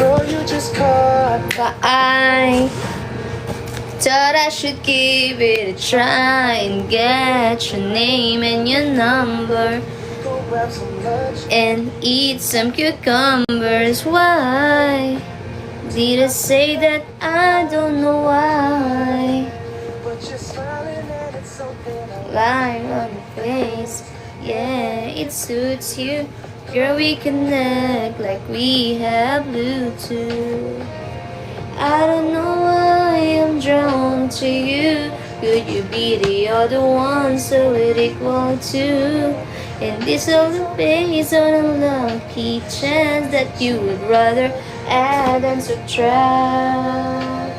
Girl, you just caught But I thought I should give it a try and get your name and your number go grab some lunch. and eat some cucumbers. Why did I say that? I don't know why. But you're smiling and it's something I Lying on your face, yeah, it suits you. Girl, we connect like we have Bluetooth. I don't know why I'm drawn to you. Could you be the other one so it equal to? And this all based on a lucky chance that you would rather add than subtract.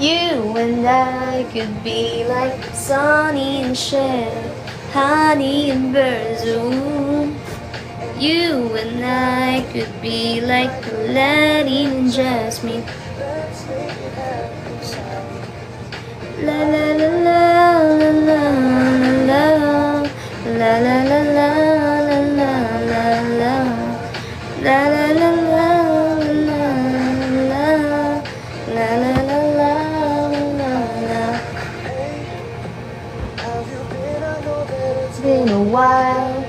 You and I could be like Sonny and Cher, honey and birds. Ooh. You and I could be like Aladdin and Jasmine. let's make it happen. La la la la la la la la la la la la la la la la la la la la Have you been? I know that it's been a while.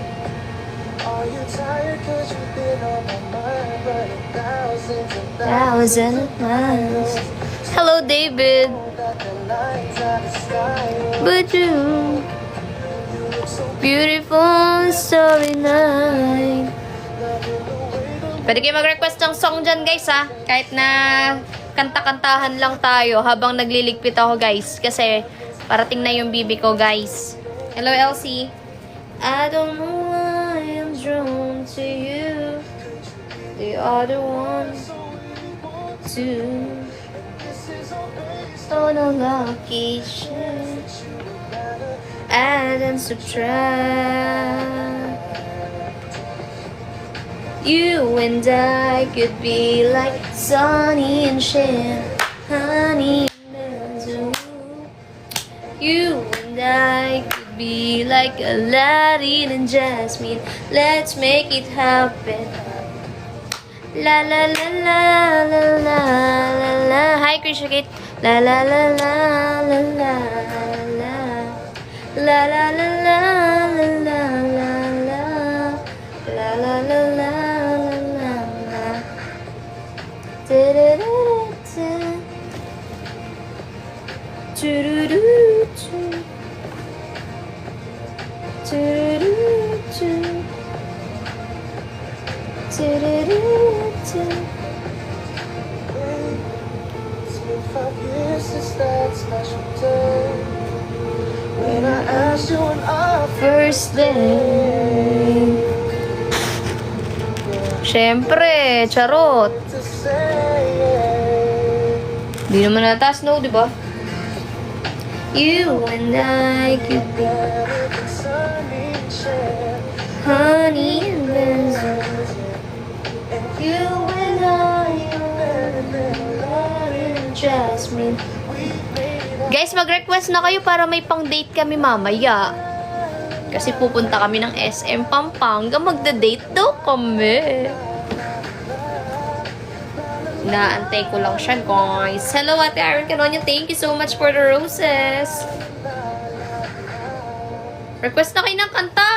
Are you tired? Cause you've been on my mind, running thousands and Thousand miles. Hello, David. that the lines out the sky. But you, You look so beautiful starry night. loving the way the Pwede kayo mag-request ng song dyan, guys, ha? Kahit na kanta-kantahan lang tayo habang nagliligpit ako, guys. Kasi parating na yung bibi ko, guys. Hello, Elsie. I don't know why I'm drawn to you. The other one, too. On a lucky chance. Add and subtract. You and I could be like Sonny and Cher, honey and Benzo. You and I could be like Aladdin and Jasmine. Let's make it happen. La la la la la la la la. Hi, Krisha Kate. La la la la la la la. La la la la la la la la. La la la la la la la. Da-da-da-da-da. Do-do-do-do. Do-do-do-do. Do-do-do-do. It's been 5 years since that special day when I asked you on our First day. Siyempre, charot. to say Di naman nataas, no, di ba? You and I could be better than Sunny and Cher. honey and benzo. You and I are Aladdin and Jasmine. Guys, mag-request na kayo para may pang-date kami mamaya. Kasi pupunta kami ng SM Pampanga. Magda-date daw kami. Naantay ko lang siya, guys. Hello, Ate Aaron Canonia. Thank you so much for the roses. Request na kayo ng kanta.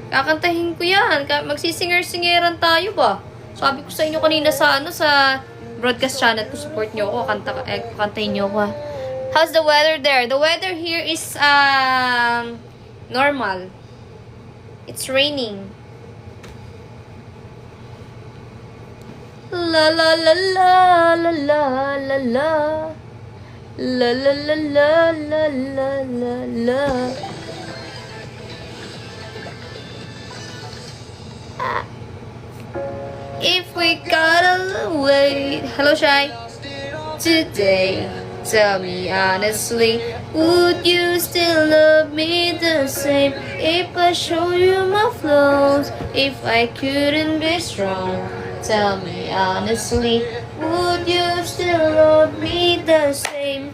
Kakantahin ko yan. Magsisinger-singeran tayo ba? Sabi ko sa inyo kanina sa sa broadcast channel ko, support nyo ako. Kantahin nyo ako. How's the weather there? The weather here is normal. It's raining. La la la la la la la la. La la la la la la la la. If we gotta wait. Hello, Shai. Today, tell me honestly, would you still love me the same if I show you my flaws? If I couldn't be strong, tell me honestly, would you still love me the same?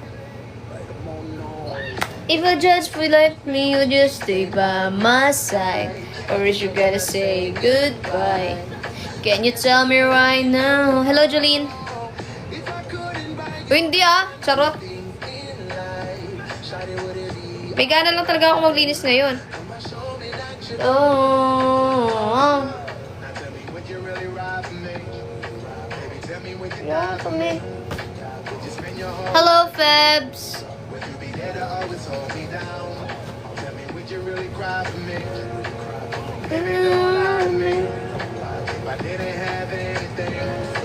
If I judge for lightly, you just stay by my side. Or is you gotta say goodbye? Can you tell me right now? Hello, Jolene. Uy, hindi Charot. May gana lang talaga ako maglinis ngayon. Oh. Yeah, for me. Hello, Febs.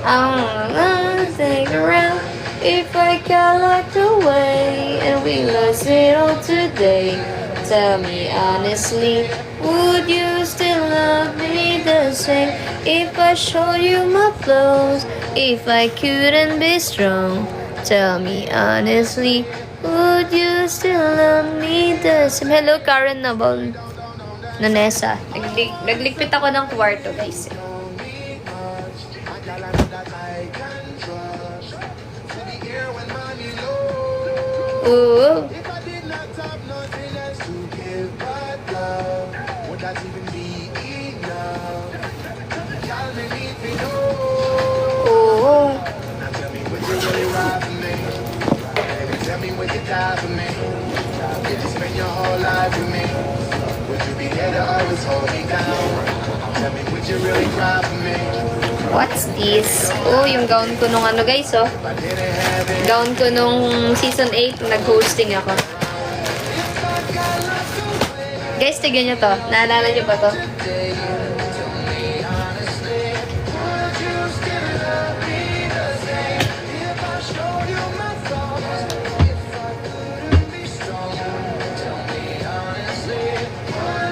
I'm gonna take around if I got locked away and we lost it all today. Tell me honestly, would you still love me the same if I showed you my flaws? If I couldn't be strong, tell me honestly, would you still love me the same? Hello, Karen Nabal. Nanesa. Naglikpit ako ng kwarto, guys. Ooh. Ooh. Tell me would you die for me? Did you spend your whole life with me? Would you be there to always hold me down? Tell me would you really cry for me? What's this? Oh, yung gown ko nung ano, guys, oh. If I didn't have it, Gown ko nung season 8, nag-hosting ako. Guys, tignan nyo to. Naalala nyo ba to?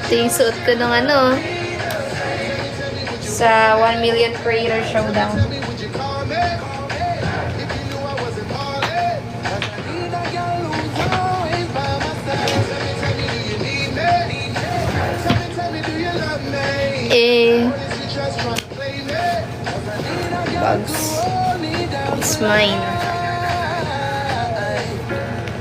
Ito yung suot ko nung ano, sa 1 Million Creator Showdown. would you call me? If you knew I wasn't falling, I need I gotta lose always by my side. Tell me, do you need me? Tell me, do you love me? Eh, Or is you just trying to play me? 'Cause I need I gotta bugs. hold me down. It's mine.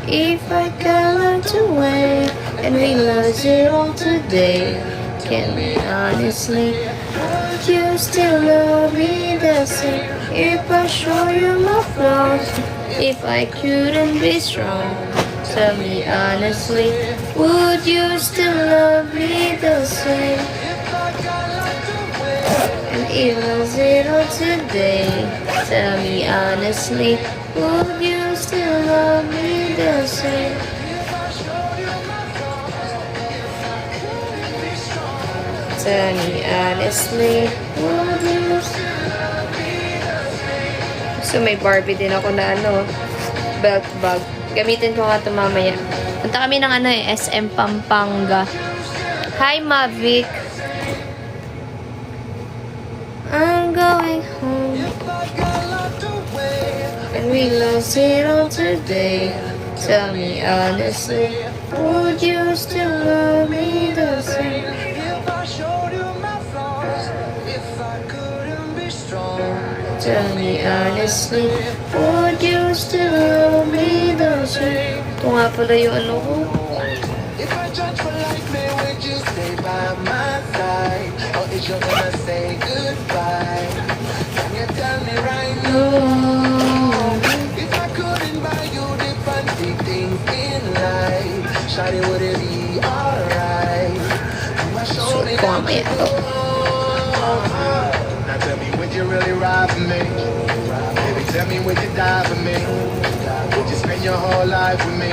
If I got locked away and we lost it all today, can we honestly, would you still love me the same if I show you my flaws? If I couldn't be strong, tell me honestly, would you still love me the same? And if I lost it all today, tell me honestly, would you still love me the same? Tell me honestly, would you still love me the same? So may Barbie din ako na ano, belt bag. Gamitin ko nga ito mamaya. Punta kami ng ano SM Pampanga. Hi Mavic. I'm going home. And we lost it all today. Tell me honestly, would you still love me the same? If I showed you my flaws, if I couldn't be strong, Tell me honestly, would you still love me the same? Ito nga pala yung ano ko. if I judge for life, man, would you stay by my side? Or is you gonna say goodbye? Can you tell me right now? Oh. If I couldn't buy you the fancy things in life, shawty, would it be alright? You are Suot showing ko mamaya to. Now tell me, would you really ride for me? Baby, tell me, would you die for me? Would you spend your whole life with me?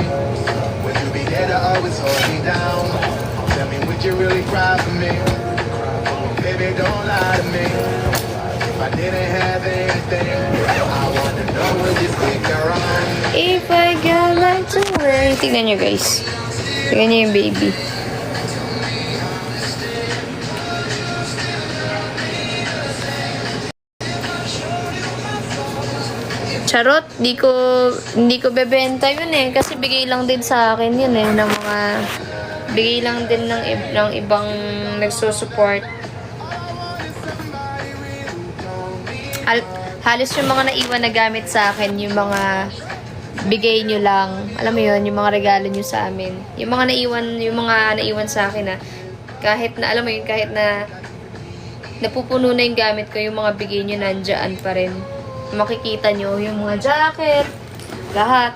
Would you be there to always hold me down? Tell me, would you really cry for me? Baby, don't lie to me. If I didn't have anything, I wanna know, would you stick around? If I got locked away. Tingnan nyo guys. Tingnan nyo yung baby. Charot, hindi ko bebenta yun eh kasi bigay lang din sa akin yun eh ng mga bigay lang din ng ibang nagsusupport. Halos yung mga naiwan na gamit sa akin, yung mga bigay nyo lang. Alam mo yun, yung mga regalo nyo sa amin. Yung mga naiwan sa akin na kahit na, alam mo yun, kahit na napupuno na yung gamit ko, yung mga bigay nyo nandyan pa rin. Makikita nyo yung mga jacket, lahat.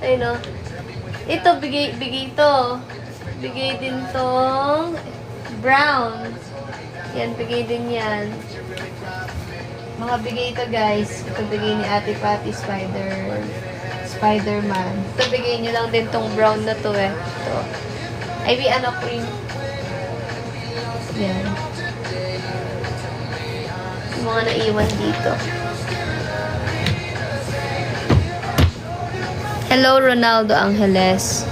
Ayun o. Ito, bigay to. Bigay din tong brown. Yan, bigay din yan. Mga bigay ito, guys. Ito bigay ni Ate Patty Spider-Man. Ito bigay nyo lang din tong brown na to eh. Ito. Ivy, ano, cream. Yan. Yung mga naiwan dito. Hello, Ronaldo Angeles.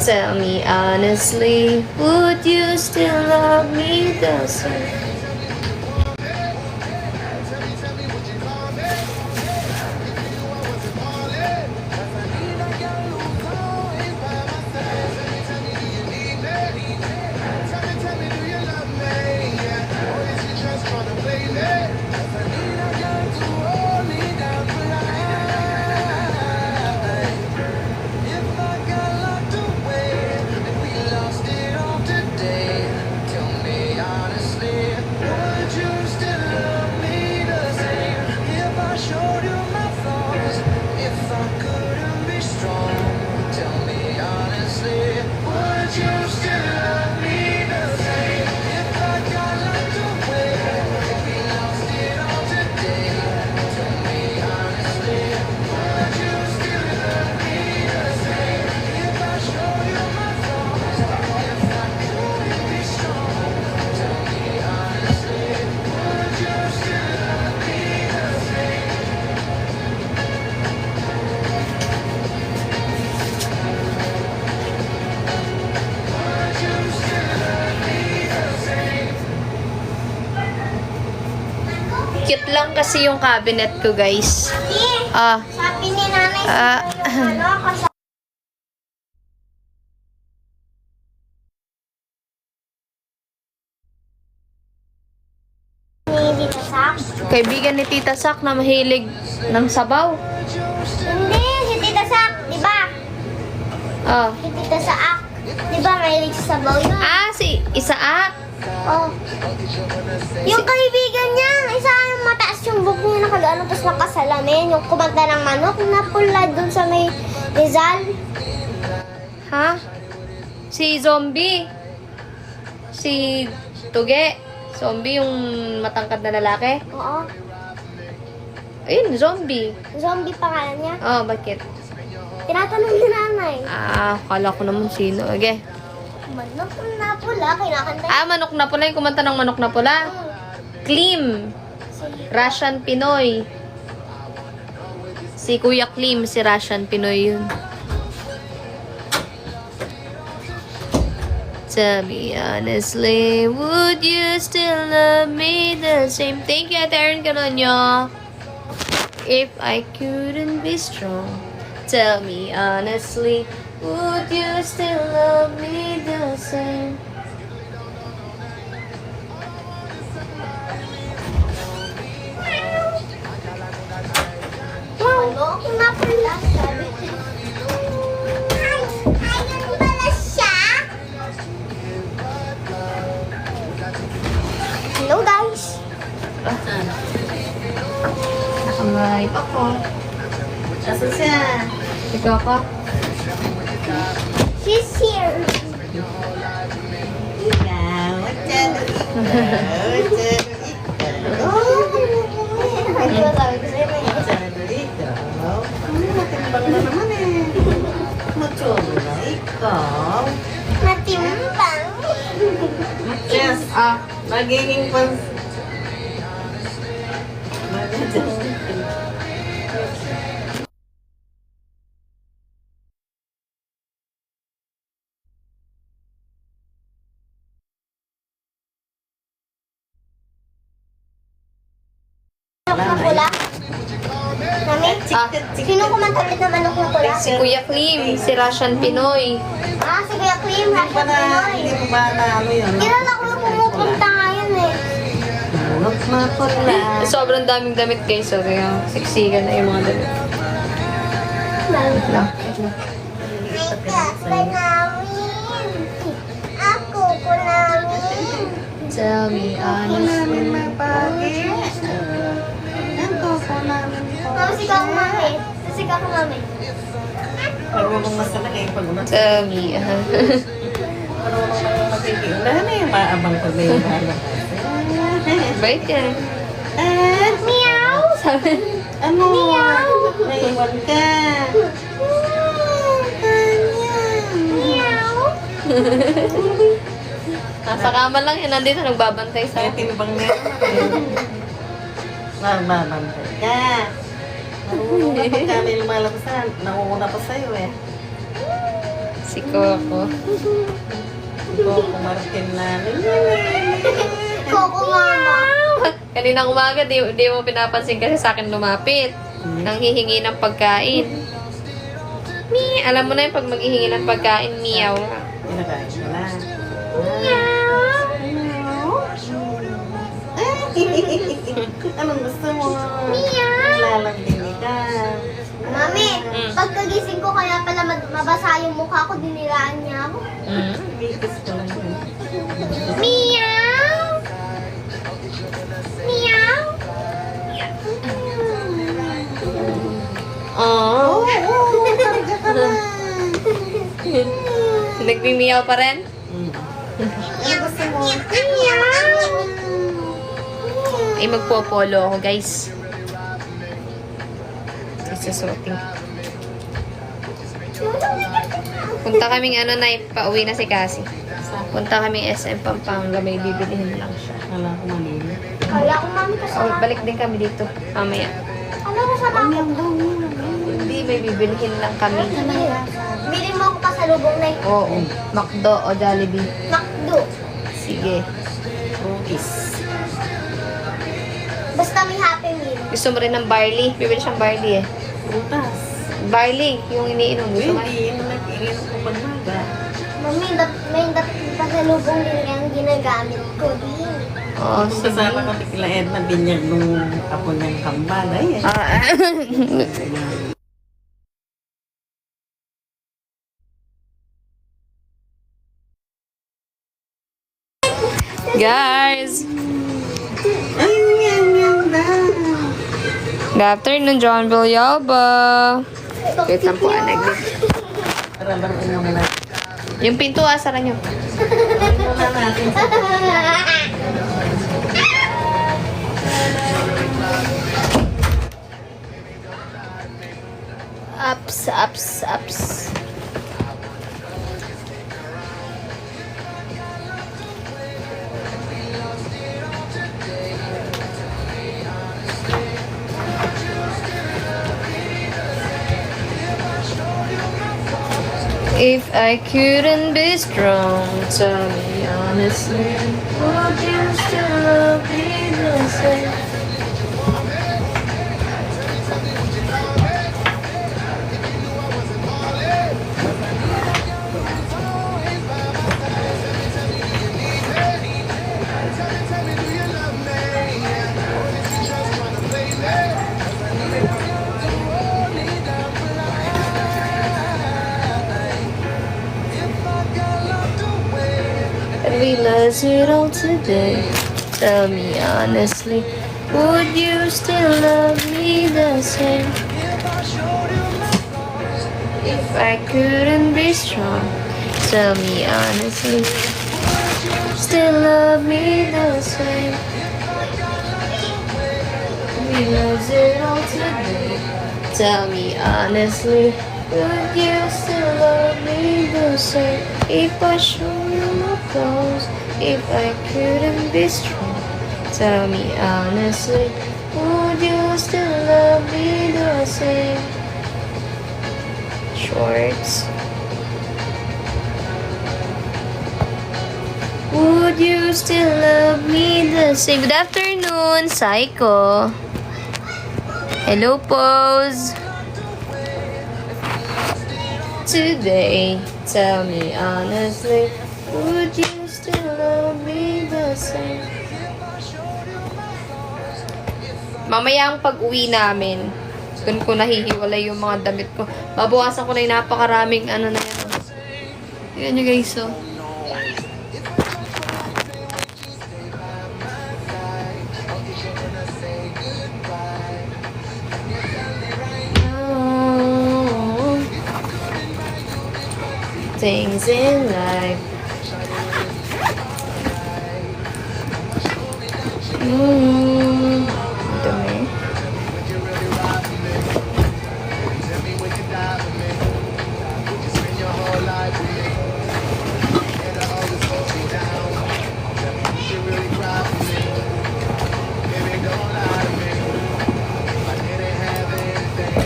Tell me honestly, would you still love me the same? Cute lang kasi yung cabinet ko, guys. Ah. Sabi ni nanay yung ano, ni Tita Sak. Kaibigan ni Tita Sak na mahilig ng sabaw. Hindi, si Tita Sak, di ba? Ah. Si Tita Sak, di ba mahilig sa sabaw yun? Ah, si Isaak. Oh. Yung kaibigan niya, isa yung mataas yung buhok niya nakagano tapos nakasalamin. Yung kumanta ng manok na pula dun sa may Rizal. Ha? Si Zombie. Si Tuge. Zombie yung matangkad na lalaki. Oo. Ayun, Zombie. Zombie pangalan niya. Oh, bakit? Tinatanong ni nanay. Ah, kala ko naman sino. Okay. Manok na pula, kinakanta Ah, manok na pula. Yung kumanta ng manok na pula. Klim. Russian Pinoy. Si Kuya Klim, si Russian Pinoy yun. Tell me honestly, would you still love me the same? Thank you, Ate Erin Canonyo. If I couldn't be strong, tell me honestly, would you still love me the same? Manok na pula, sabi. Ayun pala siya. Hello guys. Nakamay pa ko. Asa siya? Ikaw ka? She's here. Ikaw, masyado ikaw. Ano ba sabi ko sa'yo? Masyado ikaw. Matimbang na naman eh. Masyado na ikaw. Matimbang. Yes, magiging pans... Manok na pula. Nami? Ah, Sino kumanta ulit na manok na pula? si Kuya Klim, si Russian Pinoy. Ah, si Kuya Klim, Hindi Russian Pinoy. mo ba na ano yun? Kilala ko yung pumupunta ngayon eh. Manok na pula. Sobrang daming damit guys, so kaya siksikan na yung mga damit. Ako ko namin. Tell me honestly. Namin mapagi. Ang koko namin po. Mama, sigaw ko mami. Sigaw ko mami. Marunong na sila eh. Pag umat. Tell me. Marunong na yung magkikiulan eh. Maabang pag may ibahan. Bait yan. Meow. Sabi, Ano? Naiwan ka. Meow. nasa kama lang yan. Nandito nagbabantay sa Kaya tinibang na yun. Mababantay ka. Marunong na pagka may lumalabasan. Nakuuna pa sa'yo eh. si Coco. Koko Martin namin. Coco mama. Kaninang umaga, di mo pinapansin kasi sa akin lumapit. Nang hihingi ng pagkain. Alam mo na yung pag maghihingi ng pagkain, meow. Pinakain mo na. Anong gusto mo? Lalambing ka. Mami, pagkagising ko kaya pala mabasa yung mukha ko, dinilaan niya ako. Bigis ko lang yun. Meow. Meow. Oh. Karga ka na. Nagmimiyaw pa rin? Ano gusto mo? Ay, magpopolo ako, guys. Susuotin. Punta kaming pauwi na si Cassie. Punta kaming SM Pampanga, may bibilihin lang siya. Kala ko malili. Kala ko mami Oh, kasama. balik din kami dito, mamaya. Ano kasama ko? Hindi, may bibilihin lang kami. Bili mo ako pasalubong na Oo, McDo o Jollibee. McDo. Sige. Cookies. Basta may Happy Meal. Gusto mo rin ng barley? Bibili siyang barley eh. Butas. Barley, yung iniinom. Gusto mo? Hindi, yun ang nag-iinom ko pagmaga. Mami, may pasalubong din yung ginagamit ko din. Oo, Kung sige. kasama kami kila Edna, binyag nung apo niyang kambal. Ay, Ah, Guys! ay, yan na. Good afternoon, John Villalba. Wait lang po, naglit. Para lang mo na. Yung pinto, asara nyo. Muna natin sa Ups, ups, ups. If I couldn't be strong, tell me honestly, would you still love me the same? I realize it all today. Tell me honestly, would you still love me the same? If I couldn't be strong, tell me honestly, would you still love me the same? Realize it all today. Tell me honestly, would you still love me the same? If I show you my flaws, if I couldn't be strong, tell me honestly, would you still love me the same? Shorts. Would you still love me the same? Good afternoon, Psycho. Hello, Pose. Today, tell me honestly, would you still love me the same? Mamaya ang pag-uwi namin, Doon ko nahihiwalay yung mga damit ko. Babawasan ko na yung napakaraming ano na yan. Yan nyo guys, oh. Things in life. Dumi. Tell me would you die for me? Would you spend your whole life with me? And I always hold me down. Tell me would you really cry for me? Baby, don't lie to me. If I didn't have anything,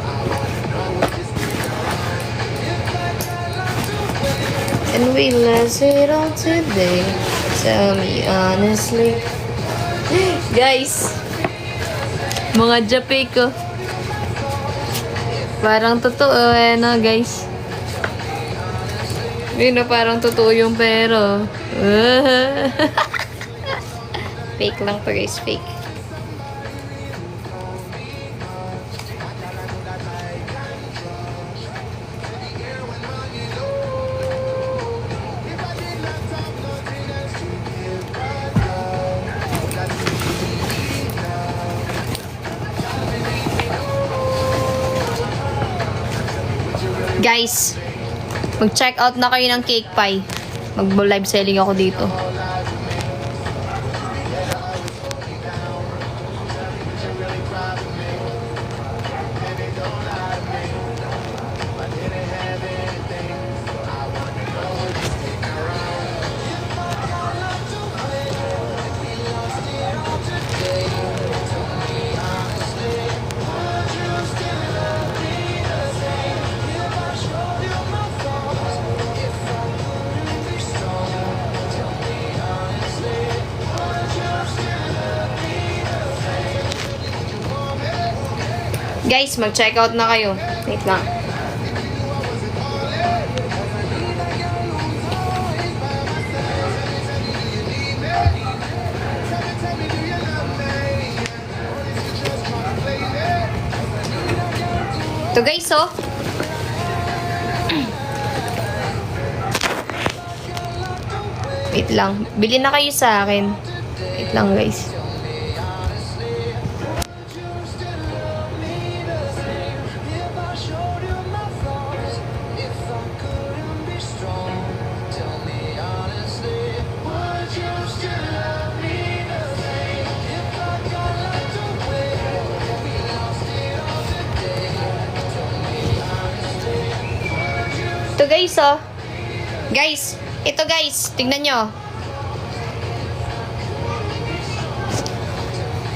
I wanna know would you stick around? If I got locked away. And we lost it all today. Tell me honestly. Guys, mga jape ko. Parang totoo no guys. Yun na parang totoo yung pero. Fake lang to guys, fake. Guys, mag-check out na kayo ng cake pie. Mag-live selling ako dito. Guys, mag-check out na kayo. Wait lang. Ito guys, oh. Wait lang. Bili na kayo sa akin. Wait lang guys. Ito guys, oh. Guys, ito guys, tingnan nyo.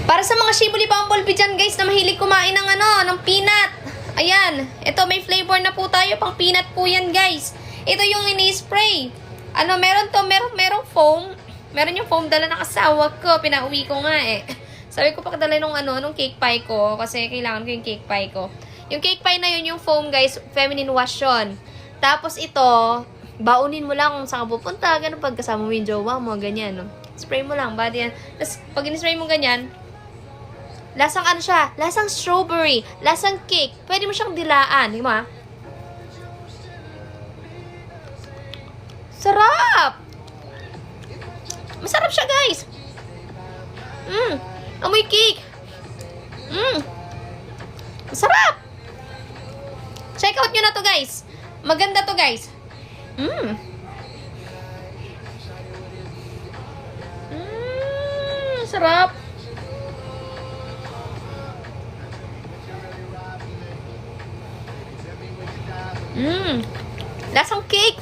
Para sa mga Shibuli Bumblebee dyan guys na mahilig kumain ng ng peanut. Ayan, ito may flavor na po tayo, pang peanut po yan guys. Ito yung ini-spray. Meron to, merong foam. Meron yung foam, dala ng asawa ko, pinauwi ko nga eh. Sabi ko pakadala nung cake pie ko kasi kailangan ko yung cake pie ko. Yung cake pie na yun, yung foam guys, feminine wash yun. Tapos ito, baunin mo lang kung saan ka pupunta, ganun pag kasama mo yung jowa mo, ganyan, no? Spray mo lang, body yan. Tapos, pag in-spray mo ganyan, lasang siya, lasang strawberry, lasang cake, pwede mo siyang dilaan, di ba? Sarap! Masarap siya, guys! Amoy cake! Masarap! Check out nyo na to, guys! Maganda to guys. Sarap. Lasang cake.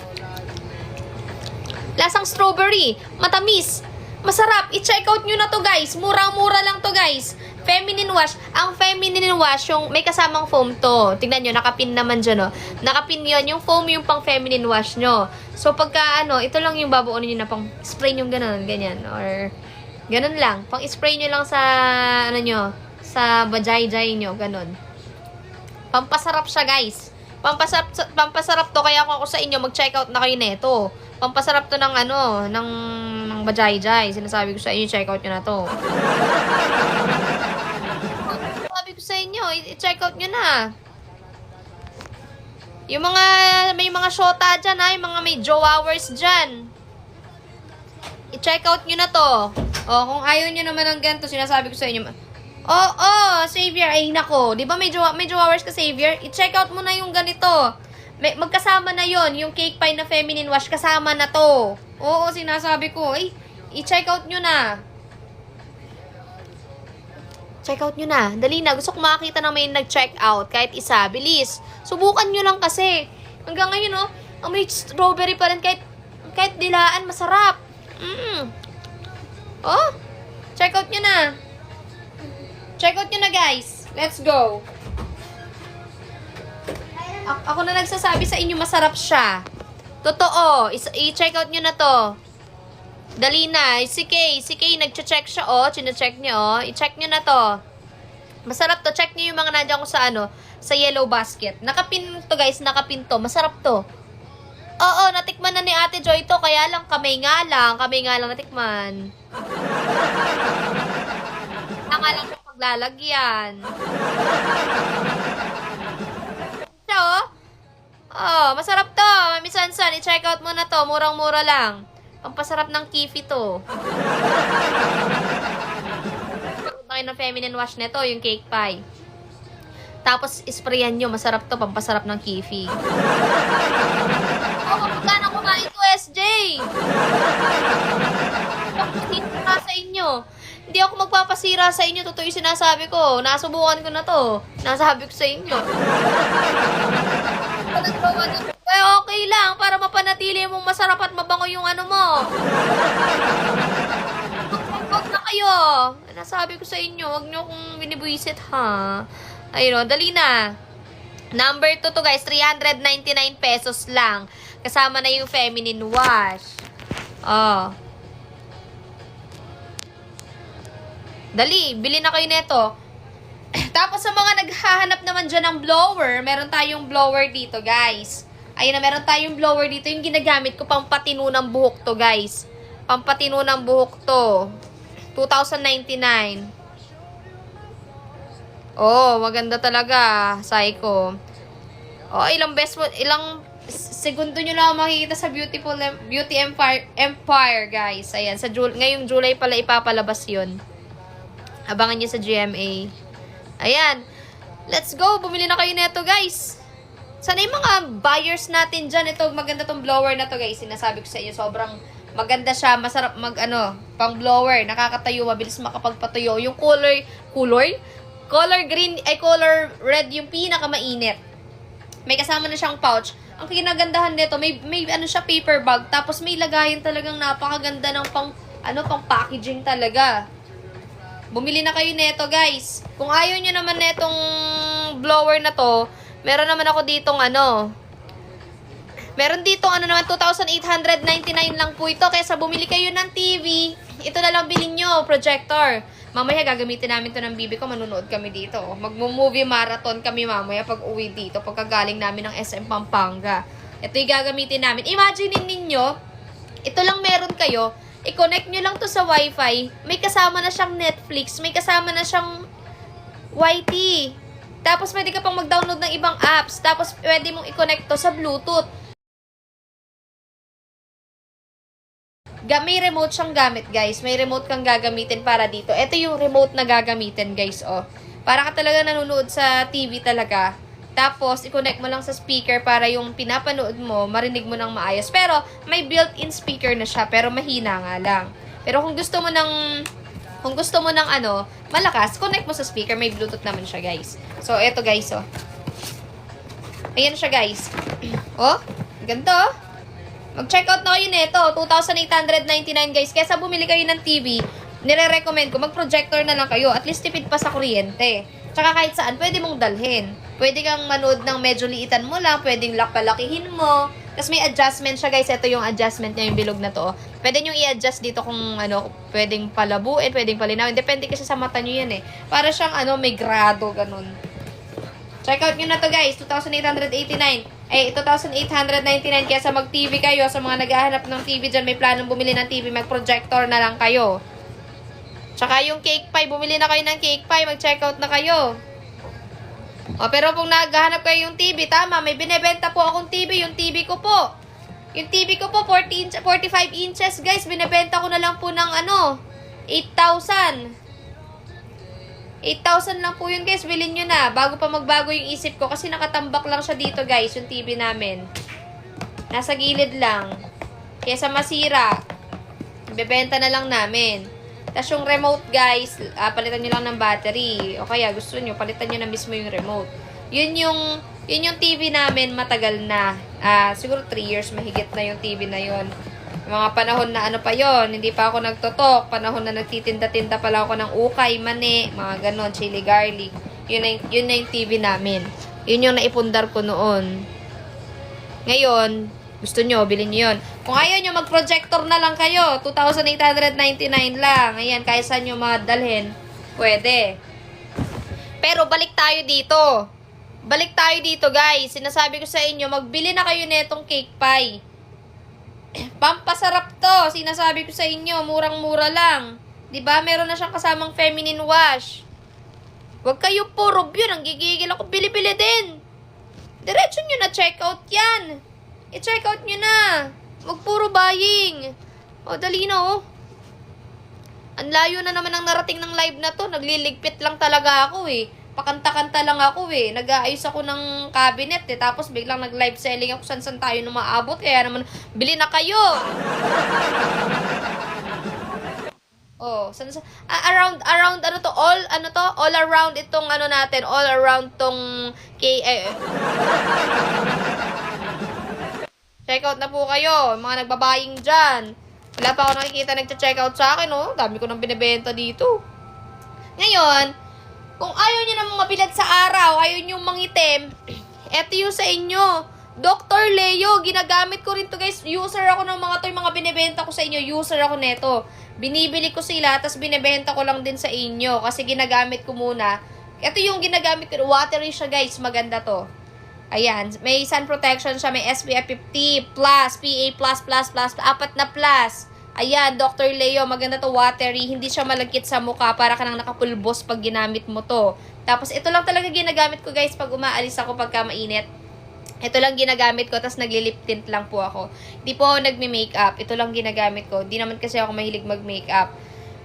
Lasang strawberry. Matamis. Masarap. I-check out nyo na to guys. Murang-mura lang to guys. Feminine wash. Ang feminine wash, yung may kasamang foam to. Tingnan nyo, nakapin naman dyan, no? Nakapin yun. Yung foam yung pang feminine wash nyo. So, pagka, ito lang yung babaunin nyo na pang spray nyo ganun, ganyan. Or, ganun lang. Pang spray nyo lang sa, sa bajay-jay nyo, ganun. Pampasarap siya, guys. Pampasarap to. Kaya kung ako sa inyo, mag-check out na kayo neto. Pampasarap to ng, ng bajay-jay. Sinasabi ko sa inyo, check out nyo na to. Sabi ko sa inyo, i-check out nyo na. Yung mga, may mga shota dyan ha, yung mga may jowawers dyan. I-check out nyo na to. O, kung ayaw nyo naman ng ganito, sinasabi ko sa inyo. Savior, ay nako. Di ba may jowawers ka, Savior? I-check out mo na yung ganito. Magkasama na yon yung cake pie na feminine wash, kasama na to. Oo, sinasabi ko. Ay, i-check out nyo na. Check out nyo na. Dali na. Gusto ko makakita na may nag-check out. Kahit isa. Bilis. Subukan nyo lang kasi. Hanggang ngayon, may strawberry pa rin. Kahit dilaan, masarap. Check out nyo na. Check out nyo na, guys. Let's go. Ako na nagsasabi sa inyo, masarap siya. Totoo. I-check out nyo na to. Dali na. Si Kay, nag-check siya, chine-check niya, I-check niyo na to. Masarap to. Check niyo yung mga nandiyan ko sa sa yellow basket. Nakapin to, guys. Nakapin to. Masarap to. Oo, natikman na ni Ate Joy to. Kaya lang, kamay nga lang natikman. Nga lang siya paglalagyan. Siya, masarap to. Mami Sansan, i-check out mo na to. Murang-mura lang. Pampasarap ng kifi to. Tayo ng feminine wash nito, yung cake pie. Tapos, isprayan nyo. Masarap to. Pampasarap ng kifi. Magkano kumain to, SJ? Hindi sa inyo. Hindi ako magpapasira sa inyo. Totoo yung sinasabi ko. Nasubukan ko na to. Nasabi ko sa inyo. Okay lang, para mapanatili mong masarap at mabango yung mo. Huwag na kayo. Nasabi ko sa inyo, huwag nyo kong binibuisit, ha. Ayun, dali na. Number 2 to, guys. 399 pesos lang. Kasama na yung feminine wash. Dali, bili na kayo neto. Tapos sa mga naghahanap naman dyan ng blower, meron tayong blower dito, guys. Ayun na, meron tayong blower dito. Yung ginagamit ko, pampatino ng buhok to, guys. Pampatino ng buhok to. 2,099. Maganda talaga. Psycho. Ilang segundo nyo lang makikita sa Beauty Empire, guys. Ayan, ngayong July pala ipapalabas yun. Abangan nyo sa GMA. Ayan. Let's go. Bumili na kayo neto, guys. Sana yung mga buyers natin dyan. Ito, maganda tong blower na to, guys. Sinasabi ko sa inyo, sobrang maganda siya. Masarap pang blower. Nakakatayo, mabilis makapagpatuyo. Yung color green, color red yung pinakamainit. May kasama na siyang pouch. Ang kinagandahan nito, may siya paper bag. Tapos may lagayan talagang napakaganda ng pang packaging talaga. Bumili na kayo neto, guys. Kung ayaw nyo naman netong blower na to, meron naman ako ditong meron ditong naman 2,899 lang po ito. Kaya bumili kayo ng TV, ito na lang bilhin nyo, projector. Mamaya gagamitin namin to ng bibi ko, manunood kami dito. Mag-movie marathon kami mamaya pag uwi dito, pagkagaling namin ng SM Pampanga. Ito yung gagamitin namin. Imagine ninyo, ito lang meron kayo, i-connect nyo lang to sa wifi, may kasama na siyang Netflix, may kasama na siyang YT. Tapos pwede ka pang mag-download ng ibang apps, tapos pwede mong i-connect to sa Bluetooth. May remote siyang gamit, guys. May remote kang gagamitin para dito. Ito yung remote na gagamitin, guys, Para ka talaga nanonood sa TV talaga. Tapos, i-connect mo lang sa speaker para yung pinapanood mo, marinig mo ng maayos. Pero, may built-in speaker na siya, pero mahina nga lang. Pero kung gusto mo ng malakas, connect mo sa speaker. May Bluetooth naman siya, guys. So, eto, guys, Ayan siya, guys. Ganito, Mag-check out na kayo nito. 2,899, guys. Kesa bumili kayo ng TV, nire-recommend ko, mag-projector na lang kayo. At least tipid pa sa kuryente. Tsaka kahit saan, pwede mong dalhin. Pwede kang manood ng medyo liitan mo lang. Pwedeng palakihin mo. Tapos may adjustment siya, guys. Ito yung adjustment niya, yung bilog na to. Pwede nyo i-adjust dito kung pwedeng palabuin, pwedeng palinawin. Depende kasi sa mata nyo yan, Para siyang may grado, ganun. Check out nyo na to, guys. 2,889. 2,899. Kaya sa mag-TV kayo, sa mga naghahanap ng TV dyan, may planong bumili ng TV, mag-projector na lang kayo. Tsaka yung cake pie, bumili na kayo ng cake pie, mag-check out na kayo. O, pero kung naghahanap kayo yung TV, tama, may binebenta po akong TV, yung TV ko po. Yung TV ko po, 45 inches, guys, binebenta ko na lang po ng 8,000. 8,000 lang po yun, guys, bilhin nyo na, bago pa magbago yung isip ko, kasi nakatambak lang siya dito, guys, yung TV namin. Nasa gilid lang. Kesa masira, bebenta na lang namin. Tapos yung remote, guys, palitan nyo lang ng battery. O kaya gusto nyo, palitan nyo na mismo yung remote. Yun yung TV namin matagal na. Siguro 3 years mahigit na yung TV na yun. Mga panahon na ano pa yon, hindi pa ako nagtotok. Panahon na nagtitinda-tinda pa lang ako ng ukay, mani, mga ganon, chili garlic. Yun na yung TV namin. Yun yung naipundar ko noon. Ngayon, gusto nyo, bilhin nyo yun. Kung ayaw nyo, mag-projector na lang kayo. 2,899 lang. Ayan, kahit saan nyo madalhin, pwede. Pero balik tayo dito. Balik tayo dito, guys. Sinasabi ko sa inyo, magbili na kayo netong cake pie. Pampasarap to. Sinasabi ko sa inyo, murang-mura lang. 'Di ba? Meron na siyang kasamang feminine wash. Huwag kayo puro yun. Ang gigigil ako. Bili-bili din. Diretso nyo na check out yan. I-check out nyo na. Huwag puro buying. O, dali na, oh. Ang layo na naman ang narating ng live na to. Nagliligpit lang talaga ako, eh. Pakanta-kanta lang ako, eh. Nag-aayos ako ng cabinet, eh. Tapos biglang nag-live selling ako san-san tayo na maabot. Kaya naman, bili na kayo. Oh, around ano to, all around itong ano natin, all around tong check out na po kayo, mga nagbabaying dyan. Wala pa ako nakikita nagcha-check out sa akin, oh. Dami ko nang binibenta dito. Ngayon, kung ayaw nyo namang mabilad sa araw, ayaw nyo mangitim, eto yung sa inyo. Dr. Leo, ginagamit ko rin to, guys. User ako ng mga to, yung mga binibenta ko sa inyo. User ako neto. Binibili ko sila, tapos binibenta ko lang din sa inyo. Kasi ginagamit ko muna. Ito yung ginagamit ko. Watery siya, guys. Maganda to. Ayan. May sun protection siya. May SPF 50+, PA+++, 4 na plus. Ayan, Dr. Leo. Maganda to, watery. Hindi siya malagkit sa mukha. Para ka nang nakapulbos pag ginamit mo to. Tapos, ito lang talaga ginagamit ko, guys, pag umaalis ako pagka mainit. Ito lang ginagamit ko, tapos nagli-lip tint lang po ako. Hindi po ako nagme-makeup. Ito lang ginagamit ko. Di naman kasi ako mahilig mag-makeup.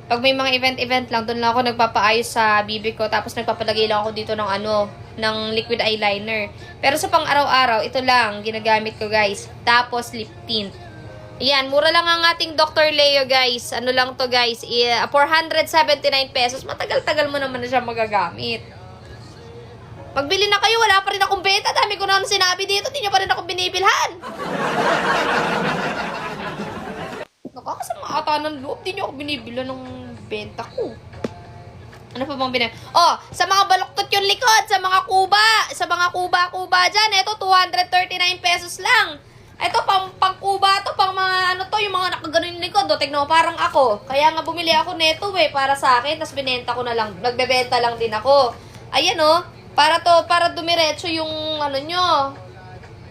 Pag may mga event lang, doon lang ako nagpapaayos sa bibig ko, tapos nagpapalagay lang ako dito ng liquid eyeliner. Pero sa pang-araw-araw, ito lang ginagamit ko, guys. Tapos lip tint. Ayan, mura lang ang ating Dr. Leo, guys. Ano lang to, guys? 479 pesos. Matagal-tagal mo naman na siya magagamit. Magbili na kayo, wala pa rin akong benta. Dami ko na sinabi dito, hindi nyo pa rin ako binibilhan. Nakakasama ata ng loob, hindi nyo ako binibila ng benta ko. Ano pa bang binibila? Oh, sa mga baluktot yung likod, sa mga kuba dyan, ito 239 pesos lang. Ito, pang kuba to, pang mga ano to, yung mga nakaganon yung likod, tignan mo, parang ako. Kaya nga bumili ako neto, para sa akin, tapos binenta ko na lang, nagbebenta lang din ako. Ayan, oh. Para dumiretso yung ano nyo.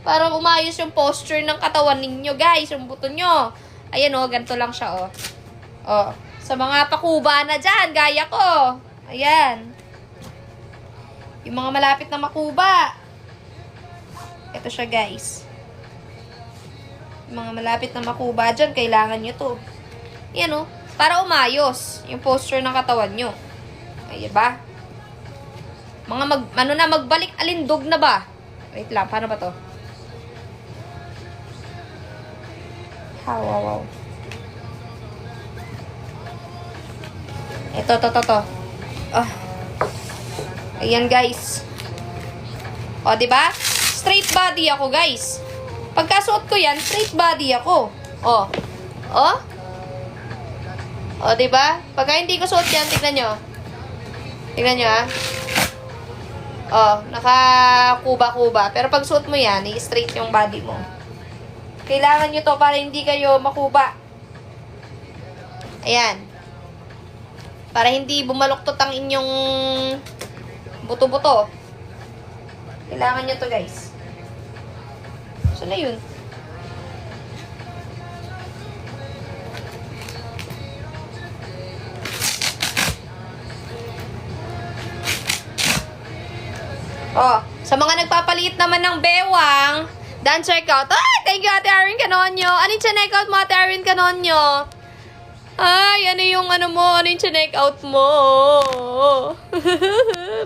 Para umayos yung posture ng katawan ninyo, guys. Yung buto nyo. Ayan, oh. Ganito lang siya, oh. Oh. Sa mga pakuba na dyan, gaya ko. Ayan. Yung mga malapit na makuba. Ito siya, guys. Yung mga malapit na makuba dyan, kailangan nyo to. Ayan, oh. Para umayos yung posture ng katawan nyo. Ayan ba? Magbalik alindog na ba? Wait lang, paano ba to? Wow. Ito. Ayan, guys. O, diba? Straight body ako, guys. Pagkasuot ko yan, straight body ako. O, diba? Pagka hindi ko suot yan, tignan nyo. Tignan nyo, ha? Oh, naka-kuba-kuba. Pero pag suot mo yan, i-straight yung body mo. Kailangan nyo to para hindi kayo makuba. Ayan. Para hindi bumaluktot ang inyong buto-buto. Kailangan nyo to, guys. So, na yun. Oh, sa mga nagpapaliit naman ng bewang, done check out. Ay, thank you Ate Erin Canonyo. Ano yung check out mo, Ate Erin Canonyo? Ay, ano yung ano mo? Ano yung check out mo?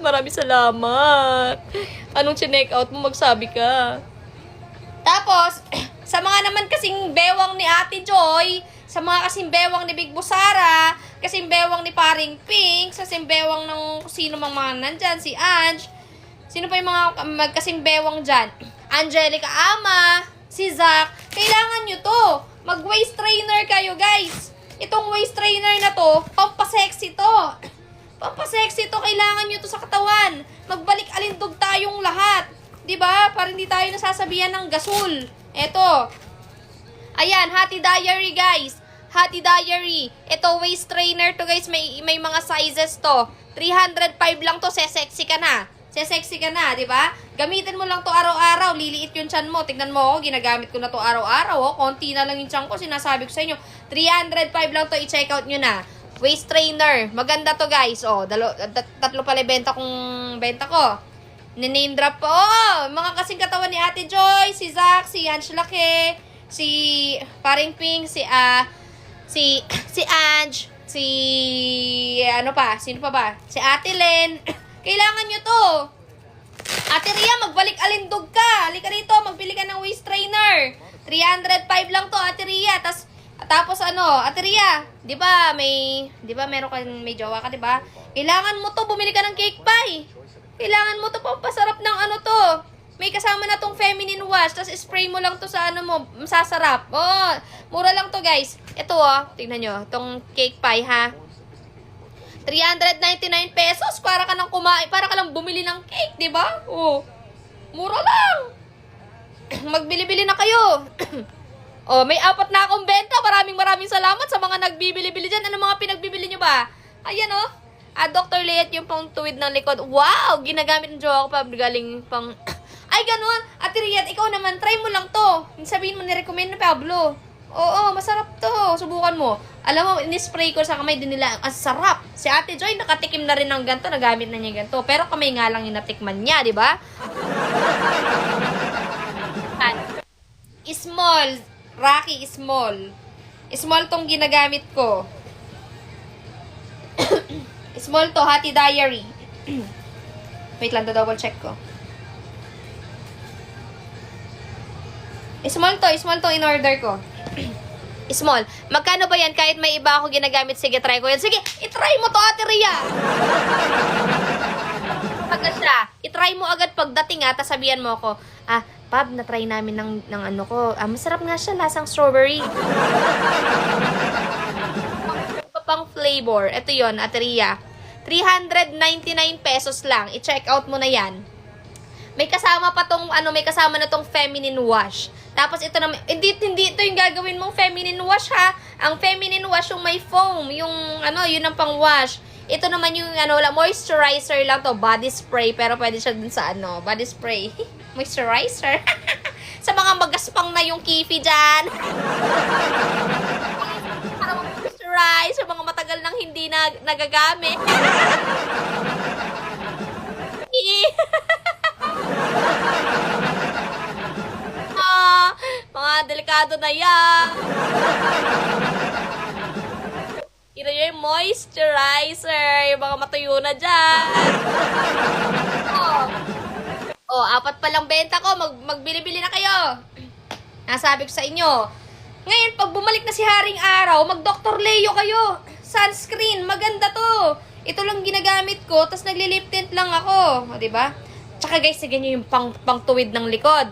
Maraming salamat. Anong check out mo? Magsabi ka. Tapos, sa mga naman kasing bewang ni Ate Joy, sa mga kasing bewang ni Big Busara, kasing bewang ni Paring Pink, kasing bewang ng sino mang mga nandyan, si Ange, sino pa yung mga magkasing bewang dyan? Angelica Ama, si Zach, kailangan nyo to. Mag-waist trainer kayo, guys. Itong waist trainer na to, pampasexy to. Pampasexy to, kailangan nyo to sa katawan. Magbalik alindog tayong lahat. 'Di ba? Para hindi tayo nasasabihan ng gasol. Eto. Ayan, Hati Diary, guys. Hati Diary. Ito, waist trainer to, guys. May mga sizes to. 305 lang to, sexy ka na. Sexy ka na, di ba? Gamitin mo lang to araw-araw. Liliit yung tiyan mo. Tignan mo ako, ginagamit ko na to araw-araw. Oh. Konti na lang yung tiyan ko. Sinasabi ko sa inyo. 305 lang to, i-check out nyo na. Waist trainer. Maganda to, guys. Oh, tatlo pala benta ko. Niname drop po. Oh, mga kasing katawan ni Ate Joy, si Zach, si Ange Lake, si Paring Pink, si Ange, si ano pa? Sino pa ba? Si Ate Len. Kailangan nyo to. Ate Ria, magbalik alindog ka. Halika rito, magbili ka ng waist trainer. 305 lang to, Ate Ria. Tapos ano, Ate Ria, 'di ba meron ka may jowa ka, 'di ba? Kailangan mo to, bumili ka ng cake pie. Kailangan mo to, pampasarap ng ano to. May kasama na tong feminine wash, tapos spray mo lang to sa ano mo, masasarap. Oh, mura lang to, guys. Ito tingnan nyo, tong cake pie ha. 399 pesos para ka lang bumili ng cake, 'di ba? Oh. Mura lang. Magbili-bili na kayo. Oh, may 4 na akong benta. Maraming salamat sa mga nagbibili-bili diyan. Ano mga pinagbibili nyo ba? Ayan oh. Dr. Leet, yung pang tuwid ng likod. Wow! Ginagamit ng jowa ko pa. Galing pang... Ay, ganun. Ate Riyad, ikaw naman, try mo lang to. Sabihin mo, nirecommend ni Pablo. Oo, masarap to. Subukan mo. Alam mo, in-spray ko sa kamay din nila. Ang sarap. Si Ate Joy, nakatikim na rin ng ganito. Nagamit na niya ganito. Pero kamay nga lang yung natikman niya, di ba? Small. Rocky, small. Small tong ginagamit ko. Small to, Hati Diary. Wait lang, double check ko. Small to in order ko. Small. Magkano ba yan? Kahit may iba ako ginagamit, sige, try ko yan. Sige, itry mo to, Ate Ria. Agad siya. Itry mo agad pagdating tapos sabihan mo ako, Pab, na-try namin ng ano ko. Masarap nga siya, lasang strawberry. Pang flavor. Ito yon, Ate Ria. 399 pesos lang. I-check out mo na yan. May kasama pa tong, may kasama na tong feminine wash. Tapos ito na, hindi ito yung gagawin mong feminine wash ha. Ang feminine wash yung may foam, yung yun ang pang wash. Ito naman yung moisturizer lang to, body spray, pero pwede siya dun sa body spray. Moisturizer. Sa mga magaspang na yung kifi dyan. Para moisturize, sa mga matagal nang hindi nagagamit. Mga delikado na yan. Ito yung moisturizer. Yung mga matuyo na dyan. Oh, 4 pa lang benta ko. Magbili-bili na kayo. Nasabi ko sa inyo. Ngayon, pag bumalik na si Haring Araw, mag-Dr. Leo kayo. Sunscreen. Maganda to. Ito lang ginagamit ko. Tapos nagli-lip tint lang ako. O, diba? Tsaka guys, sige nyo yung pang-tuwid ng likod.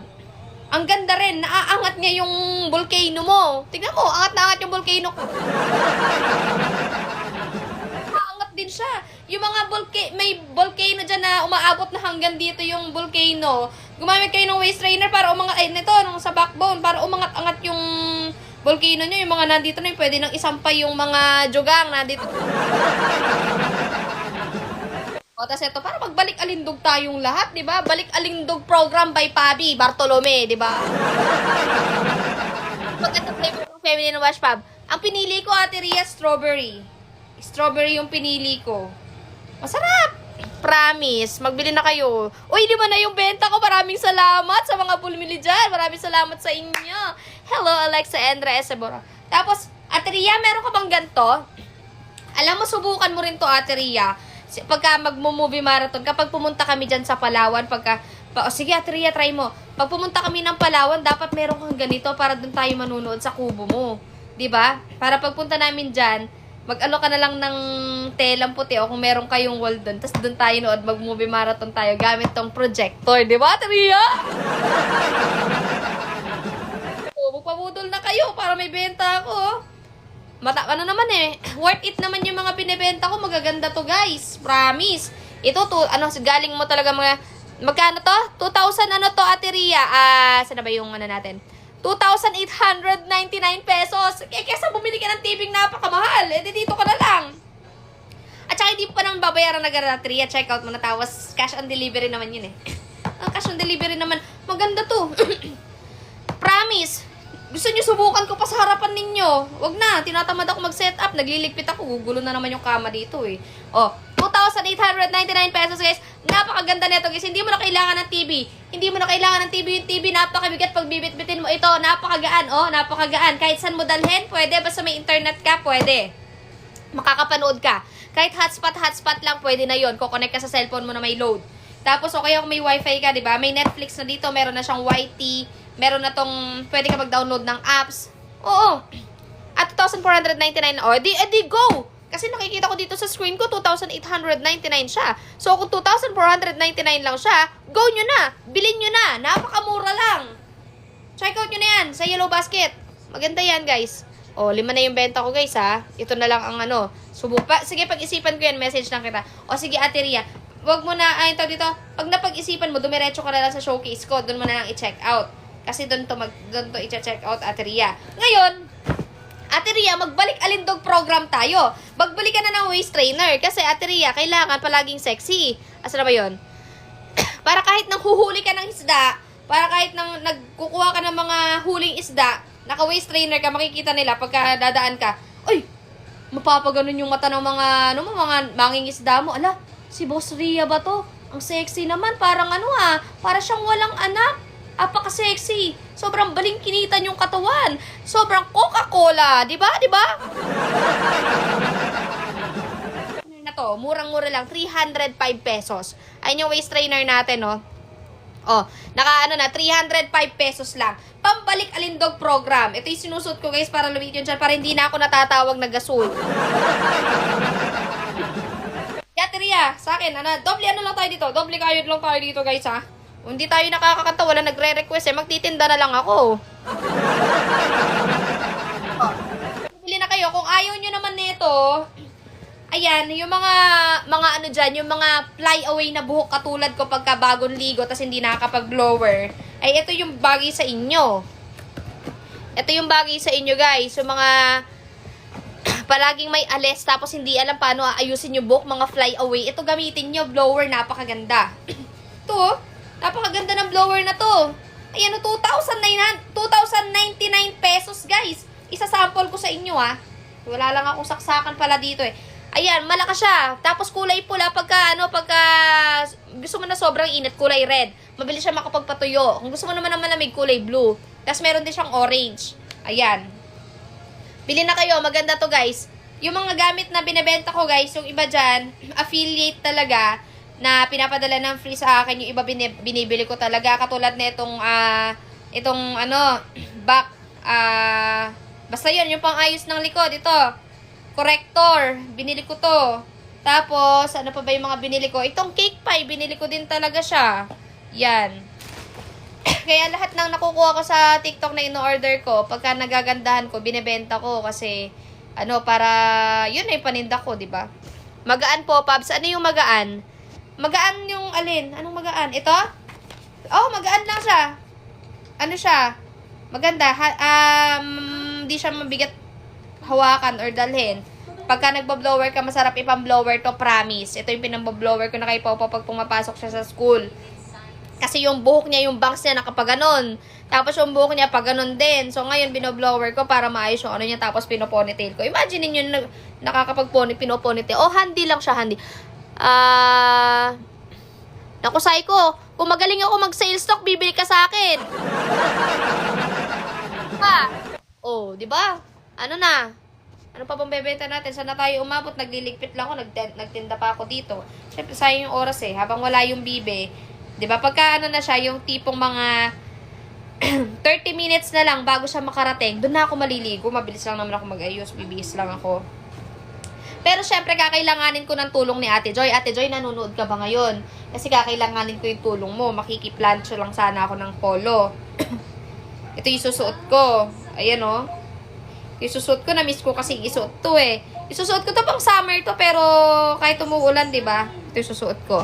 Ang ganda rin. Naaangat niya yung volcano mo. Tingnan mo, angat na angat yung volcano ko. Naaangat din siya. Yung mga may volcano dyan na umaabot na hanggang dito yung volcano. Gumamit kayo ng waist trainer para umangat, sa backbone, para umangat-angat yung volcano nyo. Yung mga nandito na yun, pwede nang isampay yung mga jugang nandito. O, tas ito, para magbalik alindog tayong lahat, di ba? Balik alindog program by Pabi Bartolome, di ba? Maganda flavor ng feminine wash, Pab. Ang pinili ko, Ate Ria, strawberry. Strawberry yung pinili ko. Masarap! Promise, magbili na kayo. Uy, di ba na yung benta ko? Maraming salamat sa mga bumili dyan. Maraming salamat sa inyo. Hello, Alexa Endra Esebora. Tapos, Ate Ria, meron ka bang ganito? Alam mo, subukan mo rin to, Ate Ria. Pagka magmo-movie marathon, kapag pumunta kami dyan sa Palawan, sige, Ate Ria, try mo. Pag pumunta kami ng Palawan, dapat meron kang ganito para doon tayo manunood sa kubo mo. Diba? Para pagpunta namin dyan, mag-alo ka na lang ng telang puti o kung meron kayong wall doon. Tapos doon tayo nood, mag-movie marathon tayo gamit tong projector. Diba, Ate Ria? O, magpabudol na kayo para may benta ako. Ano naman worth it naman yung mga binibenta ko. Magaganda to, guys. Promise. Ito, galing mo talaga mga, magkano to? 2,000 ano to, Ate Ria? Saan na ba yung ano natin? 2,899 pesos. Kesa bumili ka ng TV napakamahal. Dito ka na lang. At saka hindi pa naman babayaran na Ate Ria. Check out mo na. Tapos cash on delivery naman yun Ang cash on delivery naman. Maganda to. Promise. Gusto nyo subukan ko pa sa harapan ninyo. Wag na. Tinatamad ako mag-set up. Nagliligpit ako. Gugulo na naman yung kama dito 2,899 pesos, guys. Napakaganda nito, guys. Hindi mo na kailangan ng TV. Hindi mo na kailangan ng TV. Yung TV, napakabigat. Pag bibit-bitin mo ito, napakagaan. Napakagaan. Kahit saan mo dalhin, pwede. Basta may internet ka, pwede. Makakapanood ka. Kahit hotspot lang, pwede na yon. Kukonect ka sa cellphone mo na may load. Tapos, okay kung may wifi ka, di ba? May Netflix na dito. Meron na siyang YT. Meron na tong, pwede ka mag-download ng apps. Oo. At 2,499. Di go! Kasi nakikita ko dito sa screen ko, 2,899 siya. So, kung 2,499 lang siya, go nyo na. Bilhin nyo na. Napakamura lang. Check out nyo na yan sa Yellow Basket. Maganda yan, guys. 5 na yung benta ko, guys, ha. Ito na lang ang sige, pag-isipan ko yan, message lang kita. Sige, Ate Ria, wag mo na, dito, pag napag-isipan mo, dumiretso ka na lang sa showcase ko. Doon mo na lang i-check out. Kasi doon to i-check out, Ate Ria. Ngayon, Ate Ria, magbalik alindog program tayo. Magbalik ka na ng waist trainer. Kasi, Ate Ria, kailangan palaging sexy. Asa na ba yun? Para kahit nang huhuli ka ng isda, para kahit nang nagkukuha ka ng mga huling isda, naka-waist trainer ka, makikita nila pagka dadaan ka, uy, mapapaganon yung mata ng mga, mga manging isda mo. Ala, si Boss Ria ba to? Ang sexy naman. Parang para siyang walang anak. Apaka-sexy. Sobrang balingkinitan yung katawan. Sobrang Coca-Cola. Diba? Na to, murang-mura lang. 305 pesos. Ayun yung waist trainer natin, na 305 pesos lang. Pambalik alindog program. Ito yung sinusot ko, guys, para lumit yun dyan, para hindi na ako natatawag na gasol. Ate Ria, sa akin, doble lang tayo dito. Doble kayod lang tayo dito, guys, ha. Kung hindi tayo nakakakanta, wala nagre-request magtitinda na lang ako. Bili na kayo. Kung ayaw nyo naman nito, ayan, yung mga dyan, yung mga fly away na buhok katulad ko pagka bagong ligo tas hindi nakakapag-blower, ay ito yung bagay sa inyo. Ito yung bagay sa inyo, guys. Yung mga palaging may ales tapos hindi alam paano ayusin yung buhok, mga fly away. Ito gamitin nyo, blower, napakaganda. Ito, napakaganda ng blower na to. Ayan, 2,099 pesos, guys. Isa-sample ko sa inyo, ha. Wala lang akong saksakan pala dito, Ayan, malakas siya. Tapos kulay pula pagka gusto mo na sobrang init, kulay red. Mabilis siya makapagpatuyo. Kung gusto mo naman ng malamig, kulay blue. Tapos meron din siyang orange. Ayan. Bili na kayo, maganda to, guys. Yung mga gamit na binebenta ko, guys, yung iba dyan, affiliate talaga, na pinapadala ng free sa akin, yung iba binibili ko talaga, katulad na itong basta yun, yung pang-ayos ng likod, ito, corrector, binili ko to. Tapos, ano pa ba yung mga binili ko? Itong cake pie, binili ko din talaga siya. Yan. Kaya lahat ng nakukuha ko sa TikTok na ino-order ko, pagka nagagandahan ko, binebenta ko kasi, para, yun ay paninda ko, diba? Magaan po, Pabs. Ano yung magaan? Magaan yung alin? Anong magaan? Ito? Magaan lang siya. Ano siya? Maganda. Di siya mabigat hawakan or dalhin. Pagka nagbo-blower ka, masarap ipang-blower to, promise. Ito yung pinang-blower ko na kay Popo pag pumapasok siya sa school. Kasi yung buhok niya, yung bangs niya nakapaganon. Tapos yung buhok niya paganon din. So ngayon binoblower ko para maayos yung niya, tapos pinoponytail ko. Imagine niyo nakakapag-ponytail, handy lang siya, handy. Naku, Psycho, kung magaling ako mag-sales talk, bibili ka sa akin. Pa. Oh, di ba? Ano na? Ano pa bang bebenta natin? Saan na tayo umabot? Nagliligpit lang ako, nagtinda pa ako dito. Siyempre, sayang yung oras eh. Habang wala yung bibe, di ba? Pagka ano na siya, yung tipong mga 30 minutes na lang bago siya makarating, doon na ako maliligo. Mabilis lang naman ako mag-ayos. Bibihis lang ako. Pero syempre, kakailanganin ko ng tulong ni Ate Joy. Ate Joy, nanonood ka ba ngayon? Kasi kakailanganin ko yung tulong mo. Makikiplansyo lang sana ako ng polo. Ito yung susuot ko. Ayan o. Yung susuot ko, na-miss ko kasi isuot to eh. Isusuot ko to pang summer to, pero kahit umuulan, diba? Ito yung susuot ko.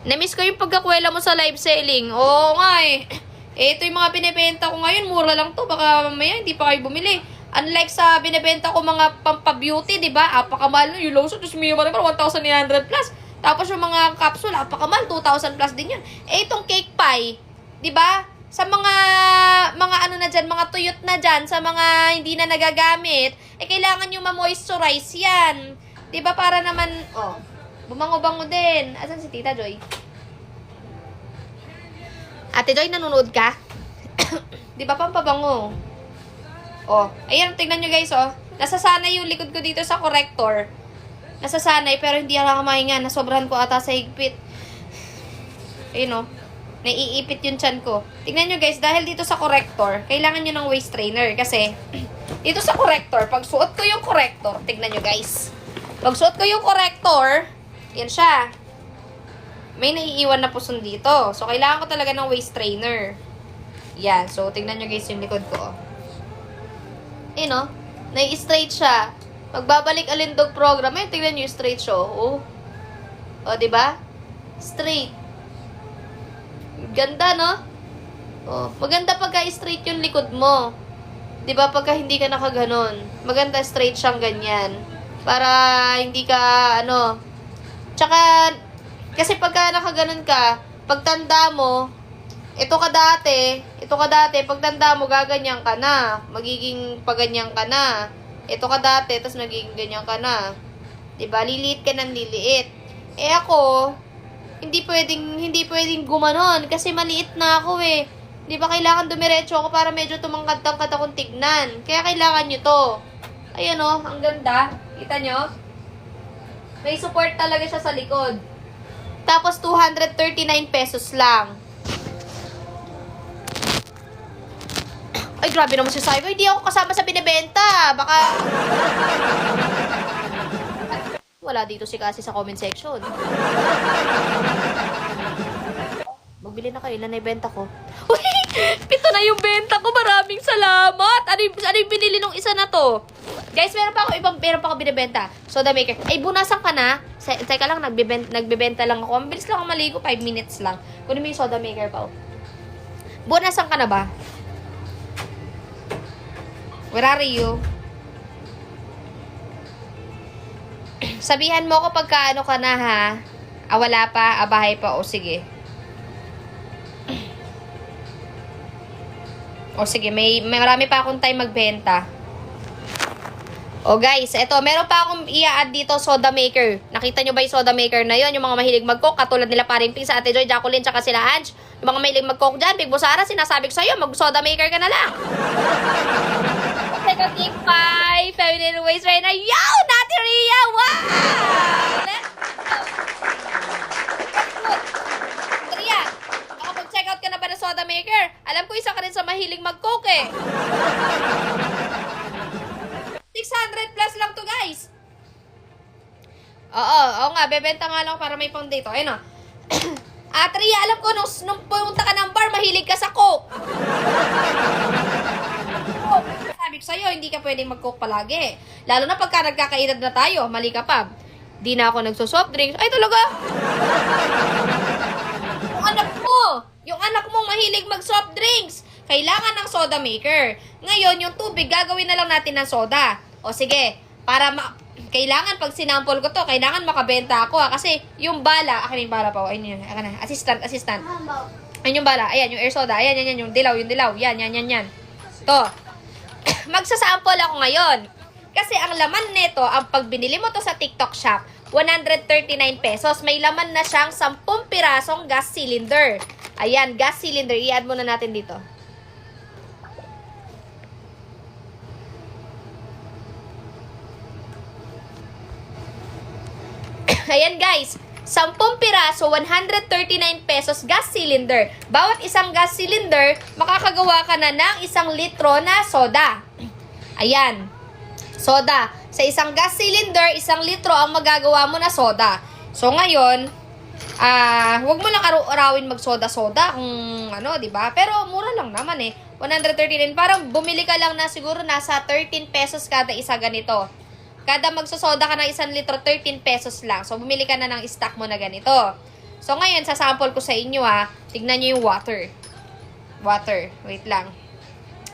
Na-miss ko yung pagkakwela mo sa live selling. Oo nga eh. Ito yung mga binibenta ko ngayon. Mura lang to. Baka mamaya hindi pa kayo bumili. Unlike sa binibenta ko mga pampabeauty, diba? Apakamahal na. Yung lotion, just minimum naman, 1,900 plus. Tapos yung mga capsule, apakamahal, 2,000 plus din yun. Itong cake pie, diba? Sa mga ano na dyan, mga tuyot na dyan, sa mga hindi na nagagamit, kailangan nyo ma-moisturize yan. Diba? Para naman, bumango-bango din. Asan si Tita Joy? Ate Joy, nanonood ka? Di ba pampabango? Ayan, tingnan nyo guys, Nasasanay yung likod ko dito sa corrector. Nasasanay, pero hindi ako mahinga. Nasobrahan ko ata sa higpit. Ayun, naiipit yung chan ko. Tingnan nyo guys, dahil dito sa corrector, kailangan nyo ng waist trainer. Kasi, dito sa corrector, pag suot ko yung corrector, tingnan nyo guys. Pag suot ko yung corrector, yan siya. May naiiwan na puson dito. So, kailangan ko talaga ng waist trainer. Yan. So, tingnan nyo guys yung likod ko. Nai-straight siya. Magbabalik alindog program. Tingnan nyo yung straight siya. Diba? Straight. Ganda, no? Maganda pagka straight yung likod mo. Diba? Pagka hindi ka nakaganon. Maganda straight siyang ganyan. Para hindi ka, Tsaka, kasi pagka nakaganon ka, pagtanda mo, ito ka dati, pagtanda mo, gaganyan ka na. Magiging paganyan ka na. Ito ka dati, tapos magiging ganyan ka na. Diba? Liliit ka ng liliit. Ako, hindi pwedeng gumanon, kasi maliit na ako eh. Diba, kailangan dumiretso ako para medyo tumangkad-tangkad akong tignan. Kaya kailangan nyo to. Ayan ang ganda. Kita nyo? May support talaga siya sa likod. Tapos, 239 pesos lang. Ay, grabe naman si Psycho. Hindi ako kasama sa binibenta. Baka... Wala dito si Cassie sa comment section. Magbili na kayo. Ilan na yung benta ko? Uy! 7 na yung benta ko. Maraming salamat. Ano yung binili nung isa na to? Guys, meron pa ako binibenta. Soda maker. Ay, bunasan ka na. Teka lang, nagbibenta lang ako. Mabilis lang ako maligo. 5 minutes lang. Kunin mo yung soda maker pa. Bunasan ka na ba? Where are you? Sabihan mo ko pagka ka na ha. Wala pa, bahay pa. Sige. Sige, marami pa akong time magbenta. Guys, eto, meron pa akong i-add dito, soda maker. Nakita nyo ba yung soda maker na yon? Yung mga mahilig mag-coke, katulad nila paring Ping, sa Ate Joy, Jacqueline, tsaka sila Ange. Yung mga mahilig mag-coke dyan, Big Boss Sara, sinasabi ko sa'yo, mag-soda maker ka na lang. Take a kick, bye! Feminine waist right now. Yo! Nati Rhea! Wow! Let's go! Rhea, nakapag-check out ka na ba ng soda maker? Alam ko isa ka rin sa mahilig mag-coke eh. 600 plus lang to, guys. Oo nga, bebenta nga lang para may pang dito. Ayun o. Rhea, alam ko, nung pumunta ka ng bar, mahilig ka sa coke. Sabi ko sa'yo, hindi ka pwedeng mag-coke palagi. Lalo na pagka nagkakaedad na tayo, mali ka pa. Di na ako nagsosoft drinks. Ay, talaga? Yung anak mo mahilig mag-soft drinks. Kailangan ng soda maker. Ngayon, yung tubig, gagawin na lang natin ng soda. Sige, para kailangan pag sinample ko to, kailangan makabenta ako kasi yung bala, akin yung bala pa. Ayun yun, assistant. Ayun yung bala, ayan, yung air soda, ayan, yung dilaw, yan. To. Magsasample ako ngayon. Kasi ang laman nito, ang pag binili mo to sa TikTok shop, 139 pesos. May laman na siyang 10 pirasong gas cylinder. Ayan, gas cylinder. I-add muna natin dito. Ayan guys, 10 piraso, 139 pesos gas cylinder. Bawat isang gas cylinder, makakagawa ka na ng 1 litro na soda. Ayan, soda. Sa isang gas cylinder, 1 litro ang magagawa mo na soda. So ngayon, wag mo lang araw-arawin mag-soda-soda kung ano, di ba? Pero mura lang naman eh. 139, parang bumili ka lang na siguro nasa 13 pesos kada isa ganito. Kada magsosoda ka ng 1 litro, 13 pesos lang. So, bumili ka na ng stock mo na ganito. So, ngayon, sasample ko sa inyo Tignan nyo yung water. Water. Wait lang.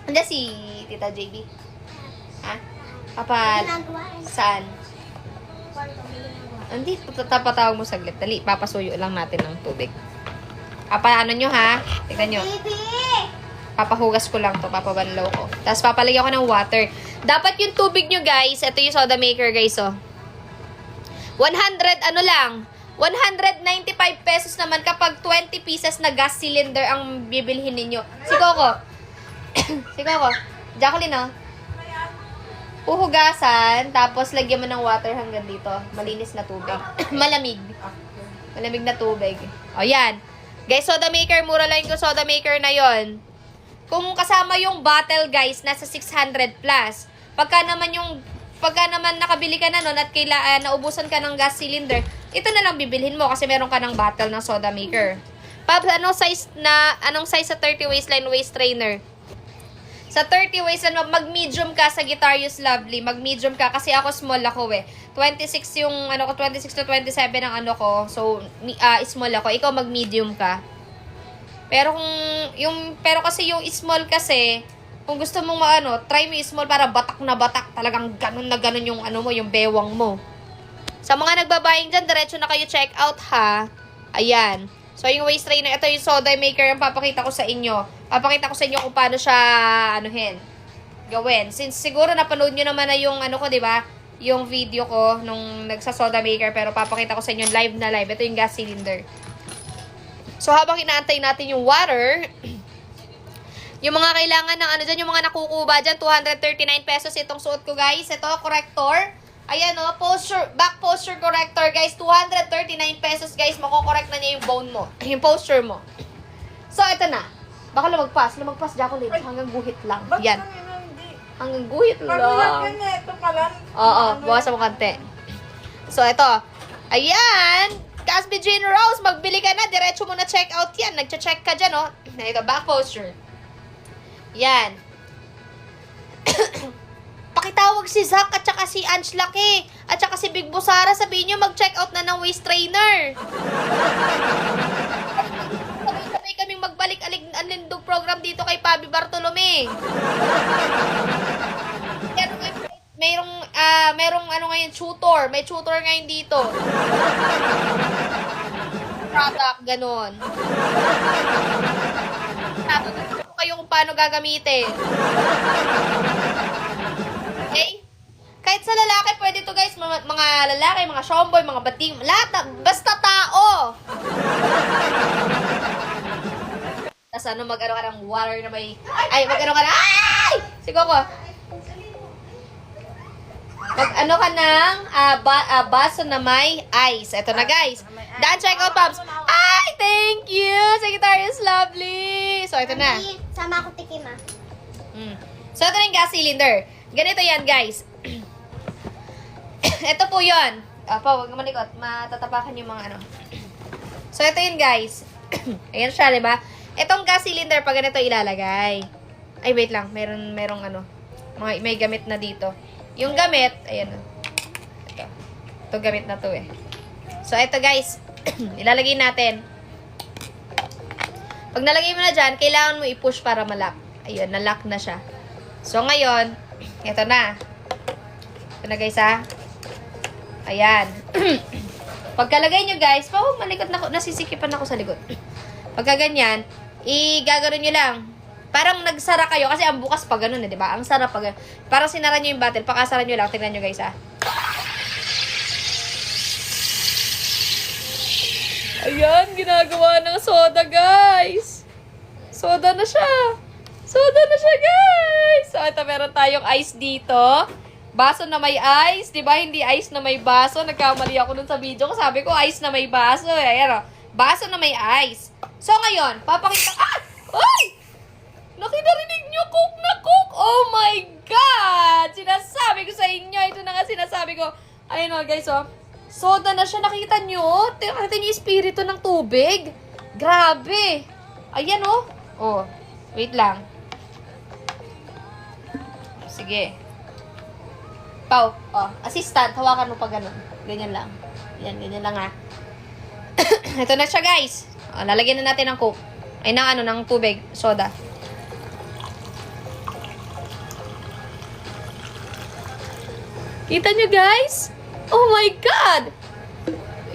Hindi si Tita JB. Ha? Papa, saan? Hindi, patawag mo saglit. Dali, papasuyo lang natin ng tubig. Ano nyo ha? Tignan nyo. Papahugas ko lang to, papabanlaw ko. Tapos papalagyan ko ng water. Dapat yung tubig nyo guys, ito yung soda maker guys 195 pesos naman kapag 20 pieces na gas cylinder ang bibilhin ninyo. Si Coco. Si Coco. Jacqueline Uhugasan, tapos lagyan mo ng water hanggang dito. Malinis na tubig. Malamig. Malamig na tubig. O yan. Guys, soda maker, mura lang yung soda maker na yon. Kung kasama yung bottle, guys, nasa 600 plus. Pagka naman nakabili ka na nun at naubusan ka ng gas cylinder, ito na lang bibilhin mo kasi meron ka ng bottle ng soda maker. Pabs, anong size sa 30 waistline waist trainer? Sa 30 waistline, mag-medium ka sa Guitarius Lovely. Mag-medium ka kasi ako small ako 26 yung 26 to 27 ang So, small ako. Ikaw mag-medium ka. Pero kasi yung small kasi, kung gusto mong try mo yung small para batak na batak, talagang ganun na ganun yung yung bewang mo. Sa mga nagbabaying dyan, diretso na kayo check out ha. Ayan. So yung waist trainer, ito yung soda maker yung papakita ko sa inyo. Papakita ko sa inyo kung paano siya gawin. Since siguro napanood nyo naman na yung ko, di ba? Yung video ko nung nagsa-soda maker, pero papakita ko sa inyo live na live. Ito yung gas cylinder. So, habang inaantay natin yung water, yung mga kailangan ng dyan, yung mga nakukuba dyan, 239 pesos itong suot ko, guys. Ito, corrector. Ayan, back posture corrector, guys. 239 pesos, guys. Makokorect na niya yung bone mo. Yung posture mo. So, ito na. Baka lumagpas, Jacqueline. Hanggang guhit lang. Yan. Hanggang guhit lang. Oo, bawasan mo kante. So, ito. Ayan. Casby Jean Rose, magbili ka na. Diretso mo na check out yan. Nagcha-check ka dyan, Ito, back posture. Yan. Pakitawag si Zach at saka si Ange Laki at saka si Big Busara. Sabihin nyo, mag-check out na ng waist trainer. Sabay kaming magbalik alindog program dito kay Pabi Bartolome. Merong ngayon, tutor. May tutor ngayon dito. Product, ganon. Natutunan ko kayo kung paano gagamitin. Okay? Kahit sa lalaki, pwede to guys. Mga lalaki, mga showboy, mga bating, lahat, basta tao. Tapos mag-ano ka ng water na may, mag-ano ka na, Sigo ko. Mag-ano ka ng baso na may ice. Ito na guys. Daan, check out, Pops. Thank you! Sagittarius Lovely! So, ito na. Sama ako tikim So, ito na yung gas cylinder. Ganito yan, guys. Ito po yun. Huwag malikot. Matatapakan yung mga So, ito yun, guys. Ayan siya, diba? Itong gas cylinder, pag ganito ilalagay. Ay, wait lang. Merong may gamit na dito. Yung gamit, ayan. Ito gamit na to So, ito guys, ilalagay natin. Pag nalagay mo na dyan, kailangan mo i-push para malak. Ayun, nalock na siya. So, ngayon, ito na. Ito na guys, Ayan. Pagkalagay nyo guys, huwag malikot na nasisikipan ako sa likod. Pagka ganyan, gagawin nyo lang. Parang nagsara kayo kasi ang bukas pa ganun di ba? Ang sarap pag parang sinara niyo yung bottle, pakasara niyo lang. Tingnan niyo guys Ayan, ginagawa ng soda, guys. Soda na siya. Soda na siya, guys. So, ito, meron tayong ice dito. Baso na may ice. Diba, hindi ice na may baso. Nagkamali ako dun sa video ko. Sabi ko, ice na may baso. Ayan, o. Baso na may ice. So, ngayon, papakita... Ah! Ay! Nakinarinig nyo, cook na cook! Oh my God! Sinasabi ko sa inyo. Ito na nga sinasabi ko. Ayun o, guys, o. Soda na siya. Nakita nyo? Nakita nyo yung espiritu ng tubig? Grabe. Ayan, o. Oh, wait lang. Sige. Pau, oh, assistant, hawakan mo pa ganun. Ganyan lang. Yan, ganyan lang ha. Ito na siya, guys. Oh, lalagyan na natin ng coke. Ay, ng tubig, soda. Kita nyo, guys? Oh my God!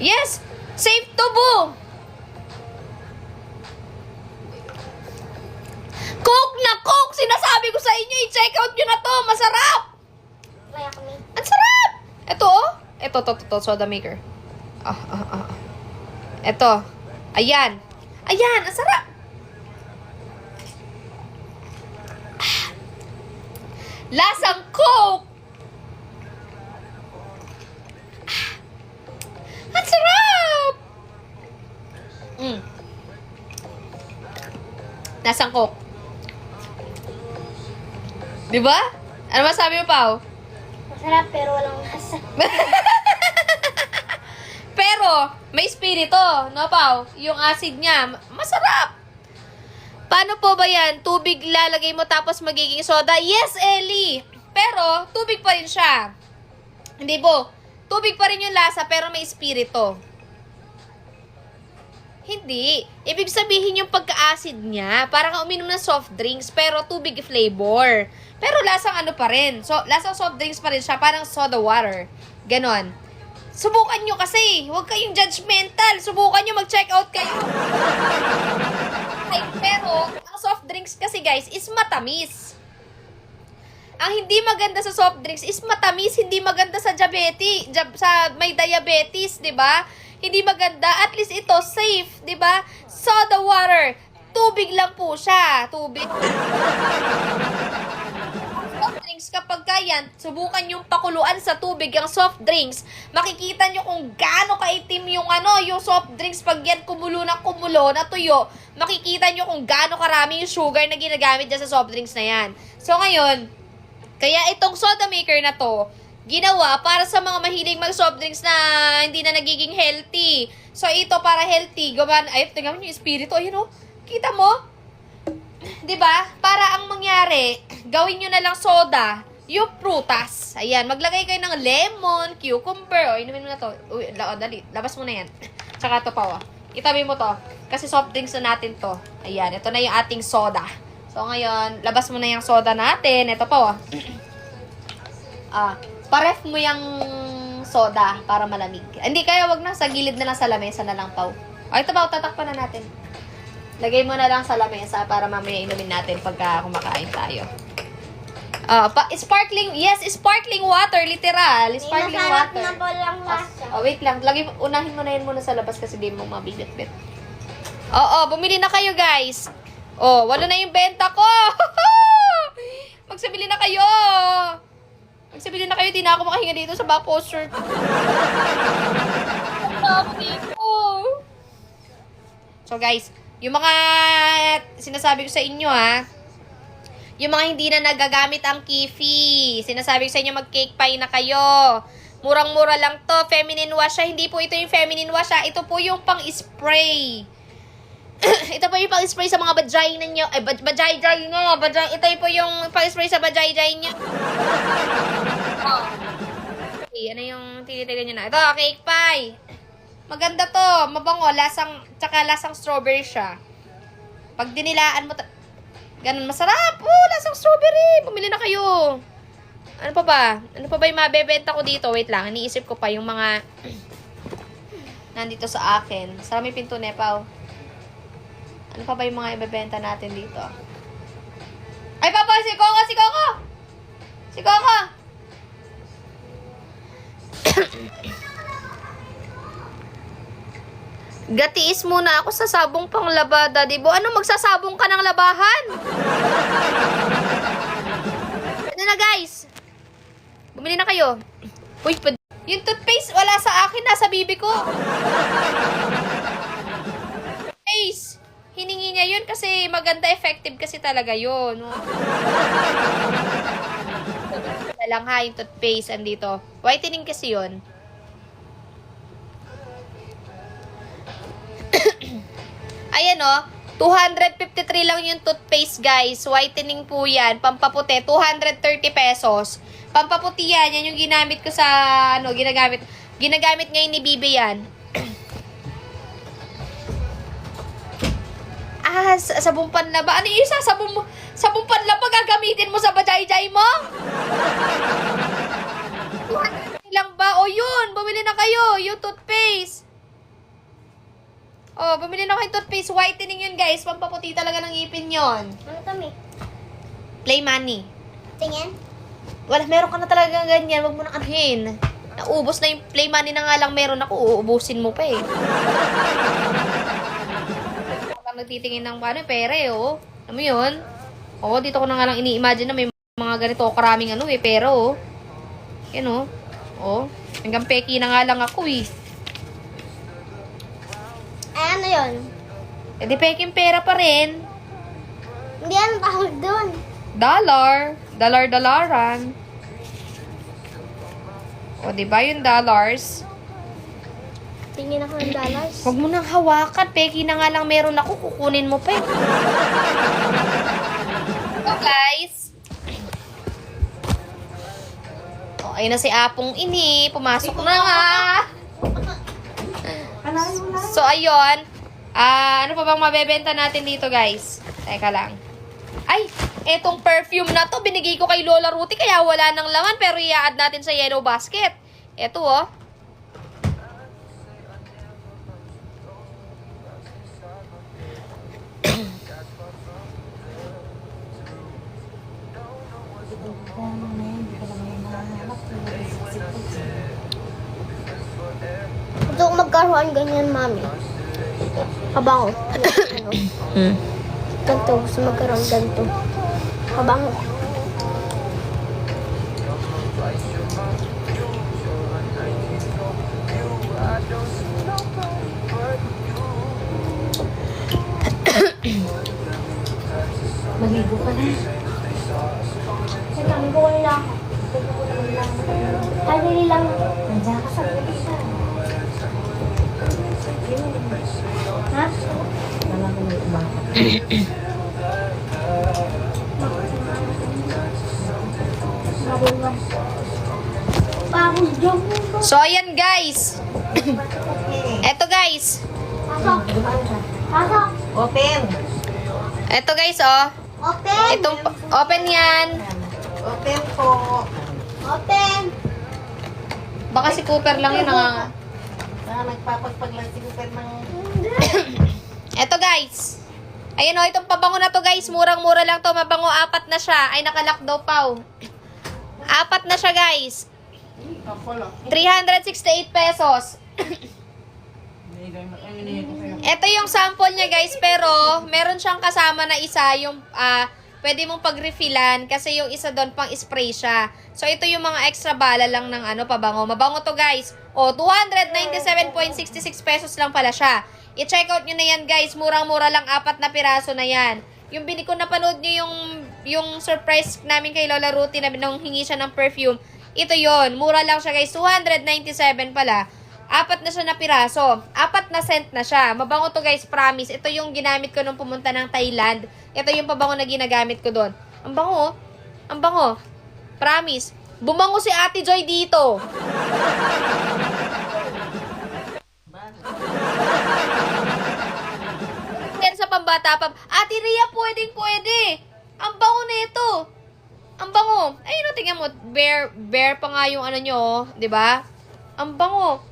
Yes! Safe to boom! Coke na coke! Sinasabi ko sa inyo, i-check out nyo na to! Masarap! Kaya kami. Ang sarap! Ito, oh. Ito, soda maker. Ito. Ayan. Ayan, ang sarap! Lasang coke! Ang sarap! Lasang coke. Diba? Ano masabi mo, Pao? Masarap pero walang lasa. Pero, may espiritu, no, Pao? Yung acid niya, masarap. Paano po ba yan? Tubig lalagay mo tapos magiging soda? Yes, Ellie! Pero, tubig pa rin siya. Hindi po. Tubig pa rin yung lasa, pero may espiritu. Hindi. Ibig sabihin yung pagka-acid niya, parang uminom ng soft drinks, pero tubig flavor. Pero lasang ano pa rin. So, lasang soft drinks pa rin siya, parang soda water. Ganon. Subukan nyo kasi. Huwag kayong judgmental. Subukan nyo, mag-check out kayo. Ay, pero, ang soft drinks kasi, guys, is matamis. Ang hindi maganda sa soft drinks is matamis, hindi maganda sa diabetes, sa may diabetes, 'di ba? Hindi maganda. At least ito safe, 'di ba? Soda water. Tubig lang po siya, tubig. Soft drinks kapag yan, subukan yung pakuluan sa tubig ang soft drinks. Makikita nyo kung gaano kaitim yung yung soft drinks pag yan kumulo na tuyo. Makikita nyo kung gaano karami yung sugar na ginagamit dyan sa soft drinks na yan. So ngayon, kaya itong soda maker na to, ginawa para sa mga mahilig mag-soft drinks na hindi na nagiging healthy. So, ito para healthy. Ay, tingnan mo yung espiritu. Ayun, oh. Kita mo? Diba? Para ang mangyari, gawin nyo na lang soda, yung prutas. Ayan, maglagay kayo ng lemon, cucumber. O, inumin mo na to. Uy, dali. Labas mo na yan. Tsaka to pa, itabi mo to. Kasi soft drinks na natin to. Ayan, ito na yung ating soda. So, ngayon, labas mo na yung soda natin. Ito pa, paref mo yung soda para malamig. Hindi, kaya wag na. Sa gilid na lang sa lamesa na lang, Pao. Ito, Pao, tatakpan na natin. Lagay mo na lang sa lamesa para mamaya inumin natin pagka kumakain tayo. Sparkling, yes, sparkling water, literal. Sparkling water. Na po lang lasa. Wait lang. Unahin mo na yun muna sa labas kasi di mo mabibit-bit. Bumili na kayo, guys. Wala na yung benta ko. Magsabili na kayo. Di na ako makahinga dito sa back poster. So, guys, yung mga sinasabi ko sa inyo, yung mga hindi na nagagamit ang Kifi, sinasabi ko sa inyo, mag-cake pie na kayo. Murang-mura lang to. Feminine wash siya. Hindi po ito yung feminine wash, ito po yung pang-spray. Ito po yung pang-spray sa mga vagina nyo. Vagina nyo. Ito po yung pang-spray sa vagina nyo. Okay, ano yung tinitigan nyo na? Ito, cake pie. Maganda to. Mabango. Tsaka lasang strawberry siya. Pag dinilaan mo, ganun masarap. Lasang strawberry. Bumili na kayo. Ano pa ba? Ano pa ba yung mabebenta ko dito? Wait lang. Iniisip ko pa yung mga nandito sa akin. Sarami pinto, Nepaw. Ano pa ba yung mga ibebenta natin dito? Ay, Papa! Si Coco! Si Coco! Gatiis muna ako sa sabong panglaba, Daddy Bo. Ano, magsasabong ka ng labahan? Ano na, guys? Bumili na kayo. Uy, yung toothpaste, wala sa akin, nasa bibi ko. Toothpaste. Hiningi niya yun kasi maganda, effective kasi talaga yun. Na lang ha, yung toothpaste andito. Whitening kasi yun. Ayan o, 253 lang yung toothpaste, guys. Whitening po yan. Pampaputi, 230 pesos. Pampaputi yan. Yan yung ginamit ko sa, ginagamit ngayon ni Bibi yan. Sabong panlaba. Ano yung isa? Sabong panlaba gagamitin mo sa bajay-jay mo? 200 lang ba? O yun, bumili na kayo. Yung toothpaste. Oh, bumili na kayo toothpaste. Whitening yun, guys. Pampaputi talaga ng ngipin yun. Ano kami? Play money. Tingin? Wala, meron ka na talaga ganyan. Huwag mo nang anhin. Naubos na yung play money na nga lang meron ako. Uubusin mo pa eh. Nagtitingin ng pere, oh. Alam mo yun? Oh, dito ko na nga lang ini-imagine na may mga ganito karaming pera, oh. Yan, oh. Oh, hanggang peki na nga lang ako, eh. Ay, ano yun? Eh, di peking pera pa rin. Hindi, ano tawag doon? Dollar. Dollar-dolaran. O, di ba yung dollars? Tingin ako ng dollars. Huwag mo nang hawakan. Peki na nga lang meron ako. Kukunin mo pa eh. So, guys. O, ayun na si Apong ini. Pumasok na nga. So, ayun. Ano pa bang mabebenta natin dito, guys? Teka lang. Ay, etong perfume na to, binigay ko kay Lola Ruti, kaya wala nang laman, pero i-add natin sa yellow basket. Eto, oh. Gusto ko magkaroon ganyan, mami. Kabango. Ano? Ganito. Gusto magkaroon ganito. Kabango. Maligo ka na. Nagkami ko lang. Halili lang. Nandiyan ka sa bulisa. Ha? Alam ko may umakot. Pagod dyan. So, ayan, guys. Eto, guys. Pasok. Pasok. Open! Eto, guys, oh. Open. Itong, open yan. Open po. Open. Baka si Cooper lang yun, Nagpapagpag lang si Cooper ng... Eto, guys. Ayan, oh, itong pabango na to, guys. Murang-mura lang to. Mabango, 4 na siya. Ay, nakalock daw, Pao. 4 na siya, guys. 368 pesos. Ito yung sample niya, guys, pero meron siyang kasama na isa, yung pwede mong pag-refillan kasi yung isa doon pang spray siya. So ito yung mga extra bala lang ng pabango. Mabango to, guys. O, 297.66 pesos lang pala siya. I-check out nyo na yan, guys. Murang-mura lang, 4 na piraso na yan. Yung ko napanood nyo yung surprise namin kay Lola Ruti na nung hingi siya ng perfume. Ito yon, mura lang siya, guys. 297 pala. 4 na siya na piraso. 4 na cent na siya. Mabango to, guys, promise. Ito yung ginamit ko nung pumunta ng Thailand. Ito yung pabango na ginagamit ko doon. Ang bango. Ang bango. Promise. Bumango si Ate Joy dito. Yan sa pambata pa. Ate Ria, pwede. Ang bango na ito. Ang bango. Ayun, tingnan mo. Bear pa nga yung nyo, di ba? Ang bango.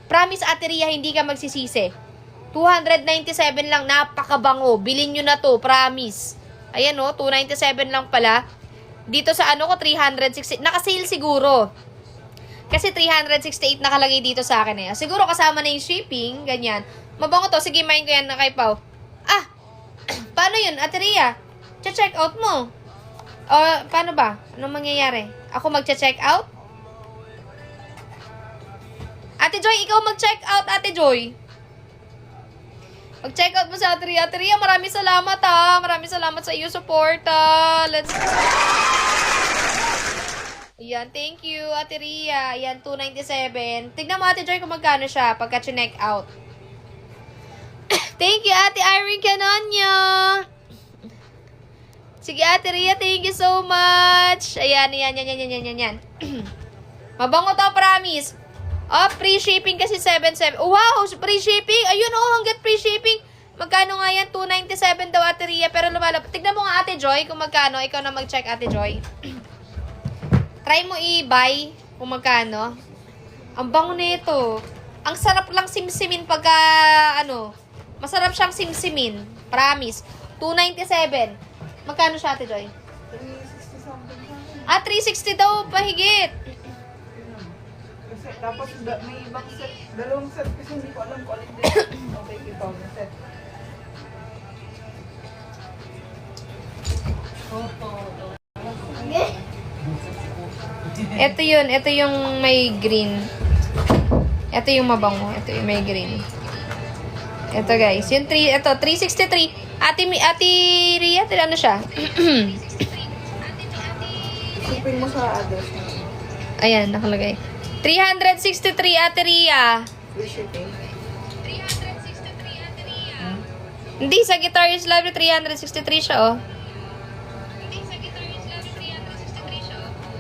Promise, Ate Ria, hindi ka magsisisi. 297 lang, napakabango. Bilhin nyo na to, promise. Ayan, 297 lang pala. Dito sa ko, 360. Naka-sale siguro. Kasi 368 nakalagay dito sa akin eh. Siguro kasama na yung shipping, ganyan. Mabango to. Sige, main ko yan na kay Pao. Ah! Paano yun, Ate Rhea? Check out mo. O, paano ba? Anong mangyayari? Ako magche-check out? Ate Joy, ikaw mag-check out, Ate Joy. Mag-check out mo sa Ate Rhea. Ate Rhea, maraming salamat ha. Maraming salamat sa iyo support ha. Let's go. Ayan, thank you, Ate Rhea. Ayan, 297. Tignan mo, Ate Joy, kung magkano siya pagka check out. Thank you, Ate Irene Canonyo. Sige, Ate Rhea, thank you so much. Ayan. Mabango to, promise. Oh, free shipping kasi 77. Oh, wow, free shipping. Ayun, oh, hanggat free shipping. Magkano nga yan? 297 daw, Ate Rhea. Pero lumalapit. Tignan mo nga, Ate Joy, kung magkano. Ikaw na mag-check, Ate Joy. Try mo i-buy kung magkano. Ang bango na ito. Ang sarap lang simsimin pagka, masarap siyang simsimin. Promise. 297. Magkano siya, Ate Joy? 360 something. Ah, 360 daw, pahigit. Kasi tapos may ibang set, dalawang set kasi hindi ko alam kung alin din. Okay, ikaw na set. Ito yung may green. Ito yung mabango. Ito yung may green. Ito guys, yung 363. Ate Rhea, ano siya? Shipping mo sa address mo. Ayan, nakalagay. 363, Ate Rhea. Free shipping. Hindi, sa Guitarist Live 363 siya, oh.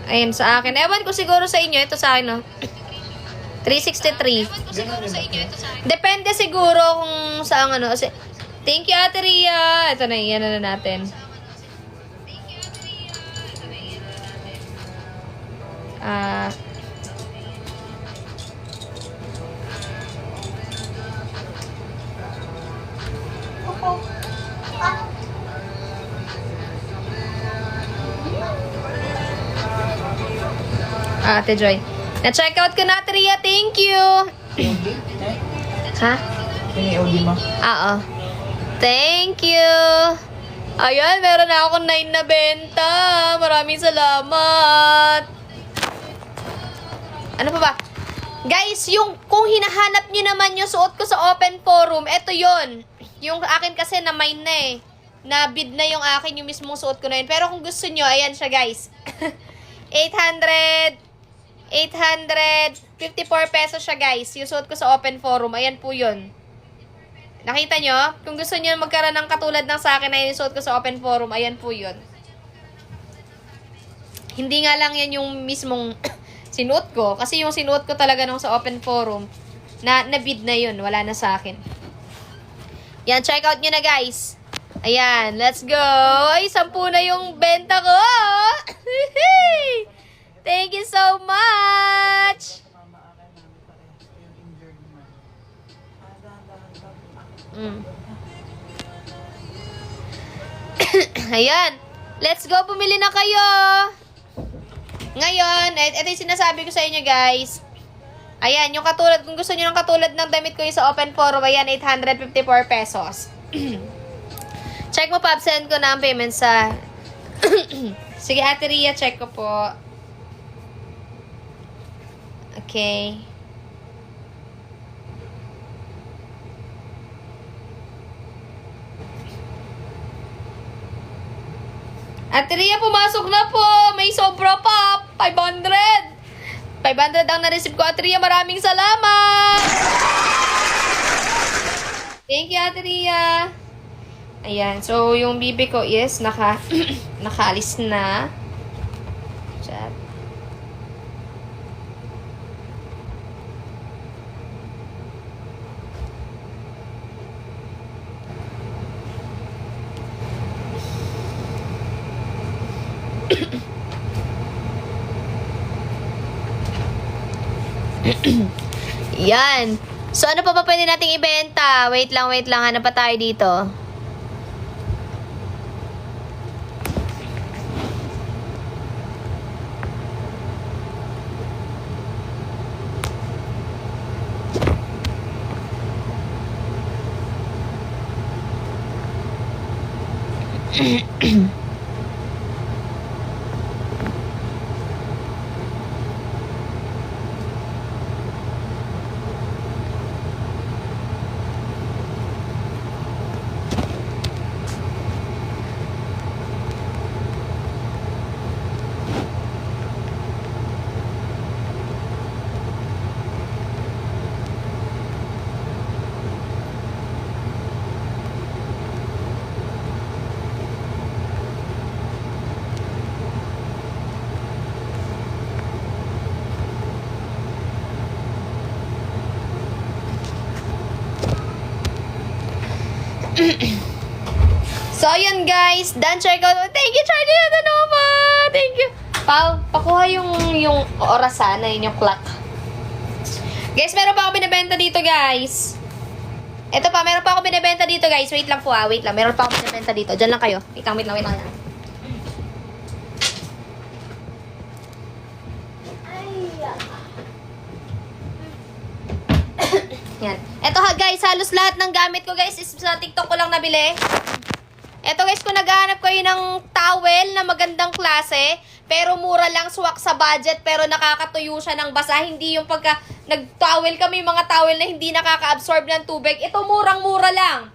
Ayan, sa akin. Ewan ko siguro sa inyo. Ito sa akin, oh. 363. Depende siguro kung saan, Thank you, Ate Rhea. Ito na, yan na natin. Ate Joy. Na-check out ko na, Ate Rhea. Thank you. Ha? Ini-OD mo. Oo. Thank you. Ayan, meron na akong 9 na benta. Maraming salamat. Ano pa ba? Guys, kung hinahanap nyo naman yung suot ko sa open forum, eto yon. Yung akin kasi na mine na eh. Na bid na yung akin, yung mismong suot ko na yun. Pero kung gusto nyo, ayan siya guys. 854 pesos siya guys. Yung suot ko sa open forum. Ayan po yun. Nakita nyo? Kung gusto nyo magkaroon ng katulad ng sa akin na yung suot ko sa open forum, ayan po yun. Hindi nga lang yan yung mismong sinuot ko. Kasi yung sinuot ko talaga nung sa open forum, na-bid na yun. Wala na sa akin. Yan, check out nyo na guys. Ayan, let's go. Ay, 10 na yung benta ko. Thank you so much. Ayan. Let's go. Pumili na kayo. Ngayon, ito yung sinasabi ko sa inyo, guys. Ayan, yung katulad, kung gusto nyo ng katulad ng damit ko yung sa open forum, ayan, 854 pesos. Check mo, Pop. Send ko na ang payment sa... Sige, Ate Rhea, check ko po. Okay. Ate Rhea, pumasok na po. May sobra pa. 500. 500 ang na-receive ko, Ate Rhea. Maraming salamat. Thank you, Ate Rhea. Ayan. So, yung bibi ko is nakaalis na. Chat. Yan. So, ano pa ba pwede nating ibenta? Wait lang. Hanap pa tayo dito. So, yun guys. Done check out. Thank you, Charlie Adanova. Thank you. Pao, pakuha yung orasan na yun, yung clock. Guys, meron pa ako binibenta dito, guys. Ito pa, meron pa ako binibenta dito, guys. Wait lang po, wait lang. Meron pa ako binibenta dito. Diyan lang kayo. Wait lang. Yan. Ito ha, guys. Halos lahat ng gamit ko, guys, is sa TikTok ko lang nabili. Ito, guys, kung naghahanap kayo ng towel na magandang klase, pero mura lang, swak sa budget, pero nakakatuyo siya ng basa. Hindi yung pagka nag-towel kami, mga towel na hindi nakaka-absorb ng tubig. Ito, murang-mura lang.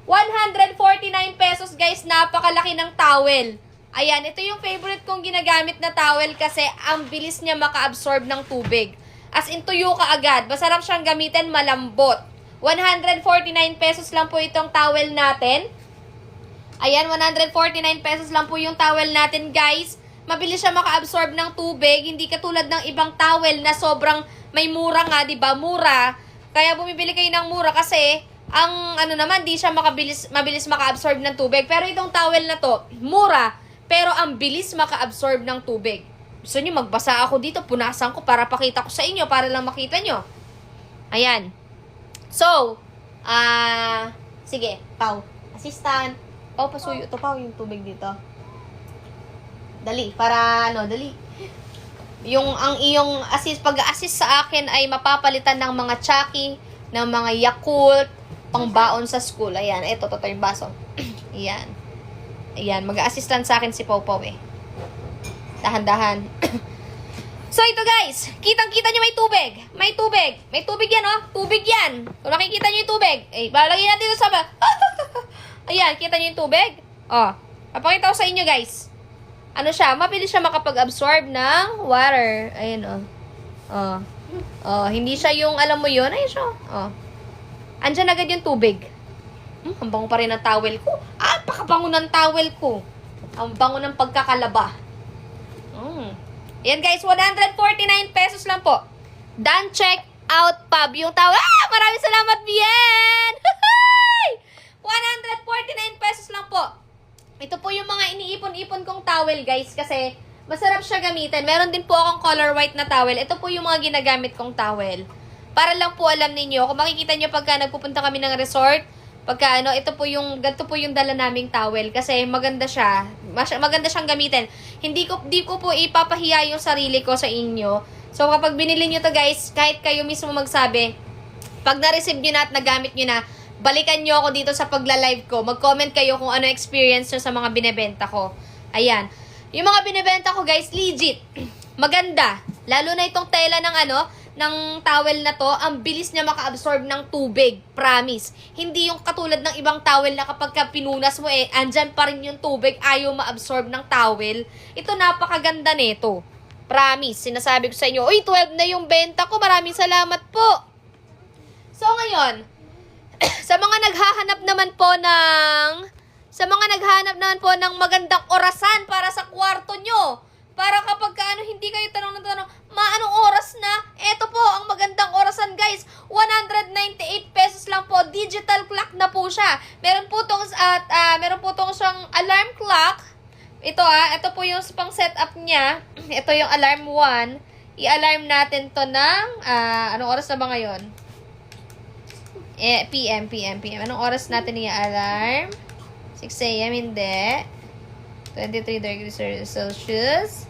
149 pesos, guys. Napakalaki ng towel. Ayan, ito yung favorite kong ginagamit na towel kasi ang bilis niya maka-absorb ng tubig. As in, tuyo ka agad. Masarap siyang gamitin, malambot. 149 pesos lang po itong towel natin. Ayan, 149 pesos lang po yung towel natin, guys. Mabilis siya maka-absorb ng tubig. Hindi katulad ng ibang towel na sobrang may mura nga, diba? Mura. Kaya bumibili kayo ng mura kasi ang ano naman, di siya mabilis maka-absorb ng tubig. Pero itong towel na to, mura, pero ang bilis maka-absorb ng tubig. Gusto nyo, magbasa ako dito, punasan ko para pakita ko sa inyo, para lang makita nyo. Ayan. So, sige, Pau, assistant. Pau, pasuyo to, Pau, yung tubig dito. Dali, para dali. Ang iyong pag-assist sa akin ay mapapalitan ng mga Chucky, ng mga Yakult, pangbaon sa school. Ayan, ito yung baso. Ayan. Ayan, mag-assistant sa akin si Pau Pau eh. Dahan-dahan. So, ito guys, kitang-kita nyo may tubig. May tubig. May tubig yan, oh. Tubig yan. Kung nakikita nyo yung tubig, balagay natin ito sa ayan, kita nyo yung tubig? Oh, papakita ko sa inyo, guys. Ano siya? Mabilis siya makapag-absorb ng water. Ayan, oh. Oh, hindi siya yung, alam mo yun? Ayun siya, oh. Andyan agad yung tubig. Ang bango pa rin ng towel ko. Pakabango ng towel ko. Ang bango ng pagkakalaba. Ayan, guys, 149 pesos lang po. Done check out, pub. Yung towel. Maraming salamat, Bien! 149 pesos lang po. Ito po yung mga iniipon-ipon kong towel, guys, kasi masarap siya gamitin. Meron din po akong color white na towel. Ito po yung mga ginagamit kong towel. Para lang po alam ninyo, kung makikita nyo pagka nagpupunta kami ng resort, pagka ganito po yung dala naming towel kasi maganda siya. Maganda siyang gamitin. Di ko po ipapahiya yung sarili ko sa inyo. So, kapag binili nyo to, guys, kahit kayo mismo magsabi, pag na-receive nyo na at nagamit nyo na, balikan nyo ako dito sa pagla-live ko. Mag-comment kayo kung ano experience nyo sa mga binebenta ko. Ayan. Yung mga binebenta ko, guys, legit. Maganda. Lalo na itong tela ng towel na to, ang bilis niya maka-absorb ng tubig. Promise. Hindi yung katulad ng ibang towel na kapag pinunas mo andyan pa rin yung tubig, ayaw ma-absorb ng towel. Ito, napakaganda nito. Promise. Sinasabi ko sa inyo, uy, 12 na yung benta ko. Maraming salamat po. So, ngayon, sa mga naghahanap naman po ng magandang orasan para sa kwarto nyo, para kapag hindi kayo tanong, anong oras na? Eto po, ang magandang orasan, guys. 198 pesos lang po. Digital clock na po siya. Meron po tong siyang alarm clock. Ito po yung pang setup niya. Ito yung alarm 1. I-alarm natin to ng, anong oras na ba ngayon? PM. Anong oras natin i-alarm? 6 a.m. Hindi. 23 degrees Celsius.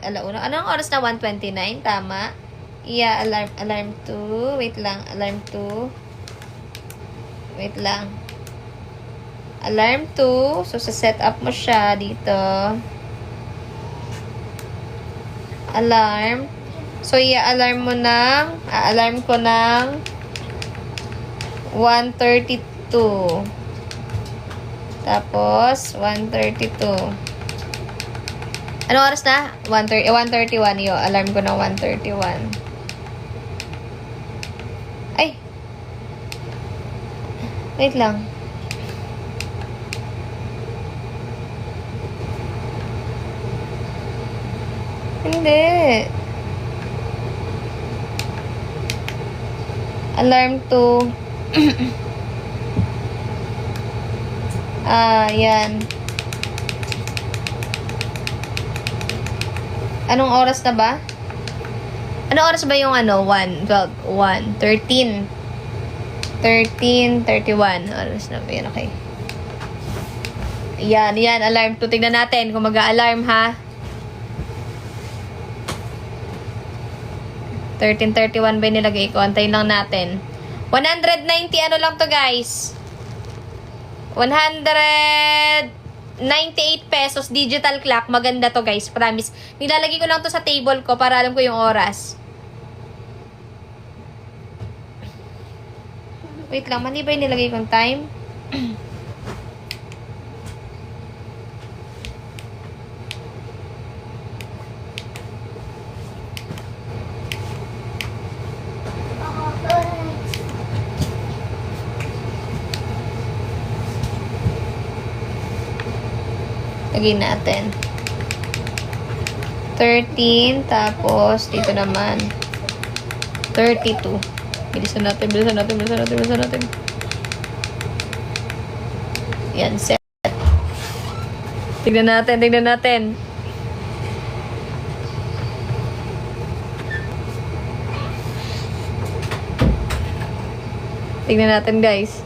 Alauna. Anong oras na? 1:29. Tama. Alarm 2. Wait lang. Alarm 2. Wait lang. Alarm 2. So, sa-set up mo siya dito. Alarm. So, i-alarm mo ng, alarm ko ng 1:32. Tapos, 1:32. Anong oras na? 1:31 yun. Alarm ko ng 1:31. Ay! Wait lang. Hindi. Alarm 2. Yan. Anong oras na ba? Anong oras ba yung 1, 12, 1, 13, 31 oras na ba yun? Okay. Yan, alarm 2. Tignan natin kung mag-a-alarm, ha? 13:31 ba yung nilagay ko? Antayin lang natin. 190 ano lang to, guys? 198 pesos digital clock. Maganda to, guys. Promise. Nilalagay ko lang to sa table ko para alam ko yung oras. Wait lang. Mali ba yung nilagay kong time? Lagyan natin. 13, tapos dito naman 32. Bilisan natin. Yan, set. Tignan natin. Tignan natin, guys.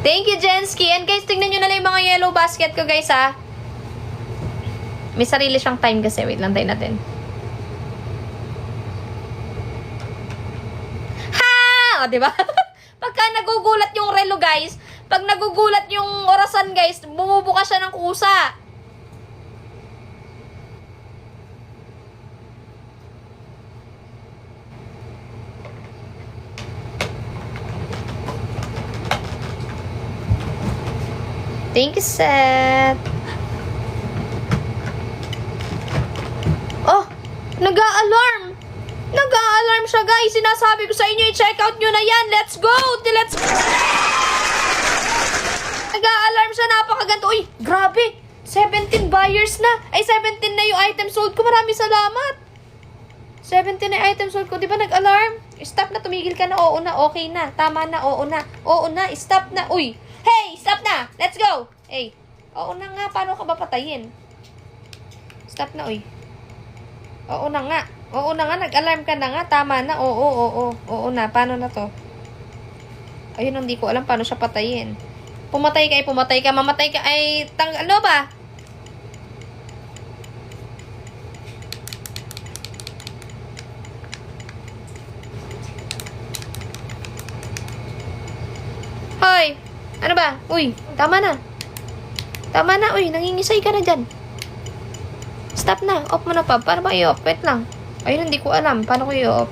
Thank you, Jensky. And guys, tignan nyo na lang yung mga yellow basket ko, guys, ha. May sarili siyang time kasi. Wait lang, tayo natin. Ha! O, diba? Pagka nagugulat yung relo, guys, pag nagugulat yung orasan, guys, bumubuka siya ng kusa. Thank you, Seth. Oh, nag-a-alarm. Nag-a-alarm siya, guys. Sinasabi ko sa inyo, i-check out nyo na yan. Let's go. Nag-a-alarm siya. Napakaganto. Uy, grabe. 17 buyers na. Ay, 17 na yung item sold ko. Maraming salamat. 17 na yung item sold ko. Di ba nag-alarm? Stop na. Tumigil ka na. Oo na. Okay na. Tama na. Oo na. Oo na. Stop na. Uy. Hey, stop na. Let's go. Hey. Oo na nga. Paano ka ba patayin? Stop na, uy. Oo na nga. Nag-alarm ka na nga. Tama na. Oo na. Paano na to? Ayun, hindi ko alam paano siya patayin. Pumatay ka. Mamatay ka. Ay, ano ba? Hoy! Ano ba? Uy, tama na. Uy, nangingisay ka na dyan. Stop na. Off mo na pa. Paano ba i-off? Wait lang. Ayun, hindi ko alam. Paano ko i-off?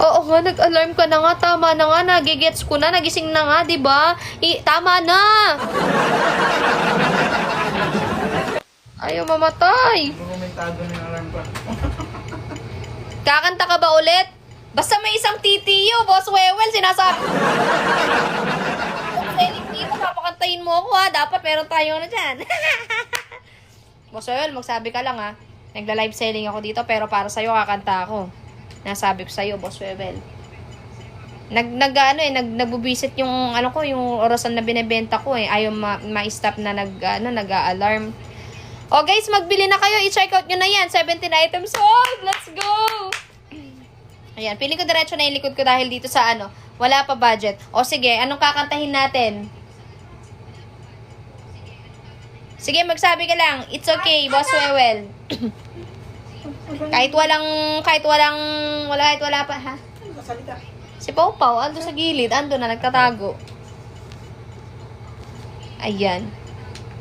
Oo nga, nag-alarm ka na nga. Tama na nga. Nagigets ko na. Nagising na nga, diba? Tama na! Ayaw mamatay. Komentado na yung alarm pa. Kakanta ka ba ulit? Basta may isang TTU, Boss Wewel, sinasabi. Selling dito, papakantayin mo ako, ha. Dapat meron tayo na dyan. Boss Wewel, magsabi ka lang, ha. Nagla-live selling ako dito, pero para sa'yo, kakanta ako. Nasabi ko sa'yo, Boss Wewel. Nagbubisit yung, yung orasan na binibenta ko, eh. Ayaw ma-stop na nag-a-alarm. O guys, magbili na kayo. I-check out nyo na yan. 17 items sold. Let's go! Ayan, piling ko diretso na yung likod ko dahil dito sa wala pa budget. O sige, anong kakantahin natin? Sige, magsabi ka lang. It's okay, Boss Wewel. Kahit wala pa, ha? Masalita. Si Pau Pau, ando sa gilid, ando na, nagtatago. Ayan.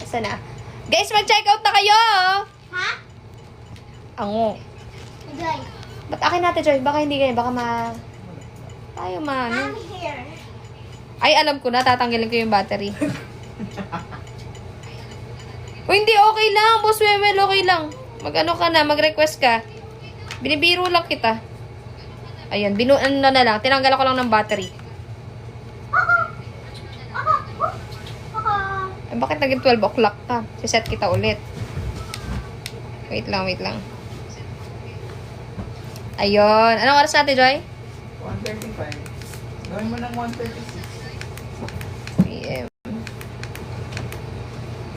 Asa na? Guys, mag-check out na kayo! Ha? Ango. Joy. Ba't akin natin, Joy? Baka hindi kayo, baka tayo I'm here. Ay, alam ko na, tatanggalin ko yung battery. O hindi, okay lang. Boss Wewel, okay lang. Mag-ano ka na, mag-request ka. Binibiro lang kita. Ayan, ano na lang. Tinanggal ko lang ng battery. Eh, bakit naging 12 o'clock ka? Siset kita ulit. Wait lang. Ayun. Anong oras natin, Joy? 1:35. Gawin mo ng 1:36.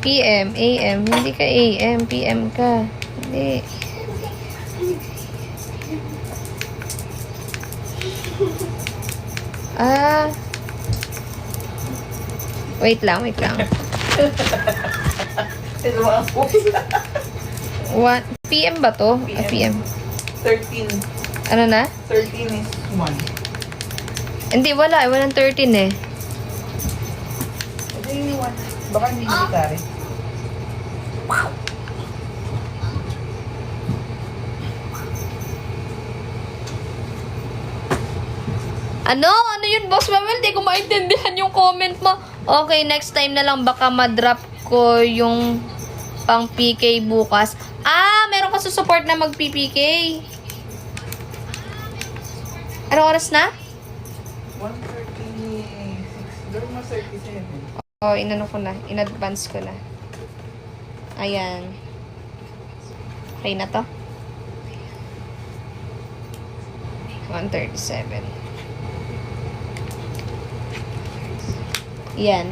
PM, AM. Hindi ka AM, PM ka. Hindi. Wait lang. Ito mga What? PM ba to? Ah, PM. 13. Ano na? 13 is 1. Hindi, wala. Walang 13 eh. Ito yung 1. Baka hindi military. Ano yun, Boss Mabel? Di ko maintindihan yung comment mo. Okay, next time na lang baka ma-drop ko yung pang PK bukas. Meron ka support na mag-PPK. Anong oras na? 1:36. Gawin mo 37. Oh, inano ko na. In-advance ko na. Ayan. Okay na to? 1:37. Yan.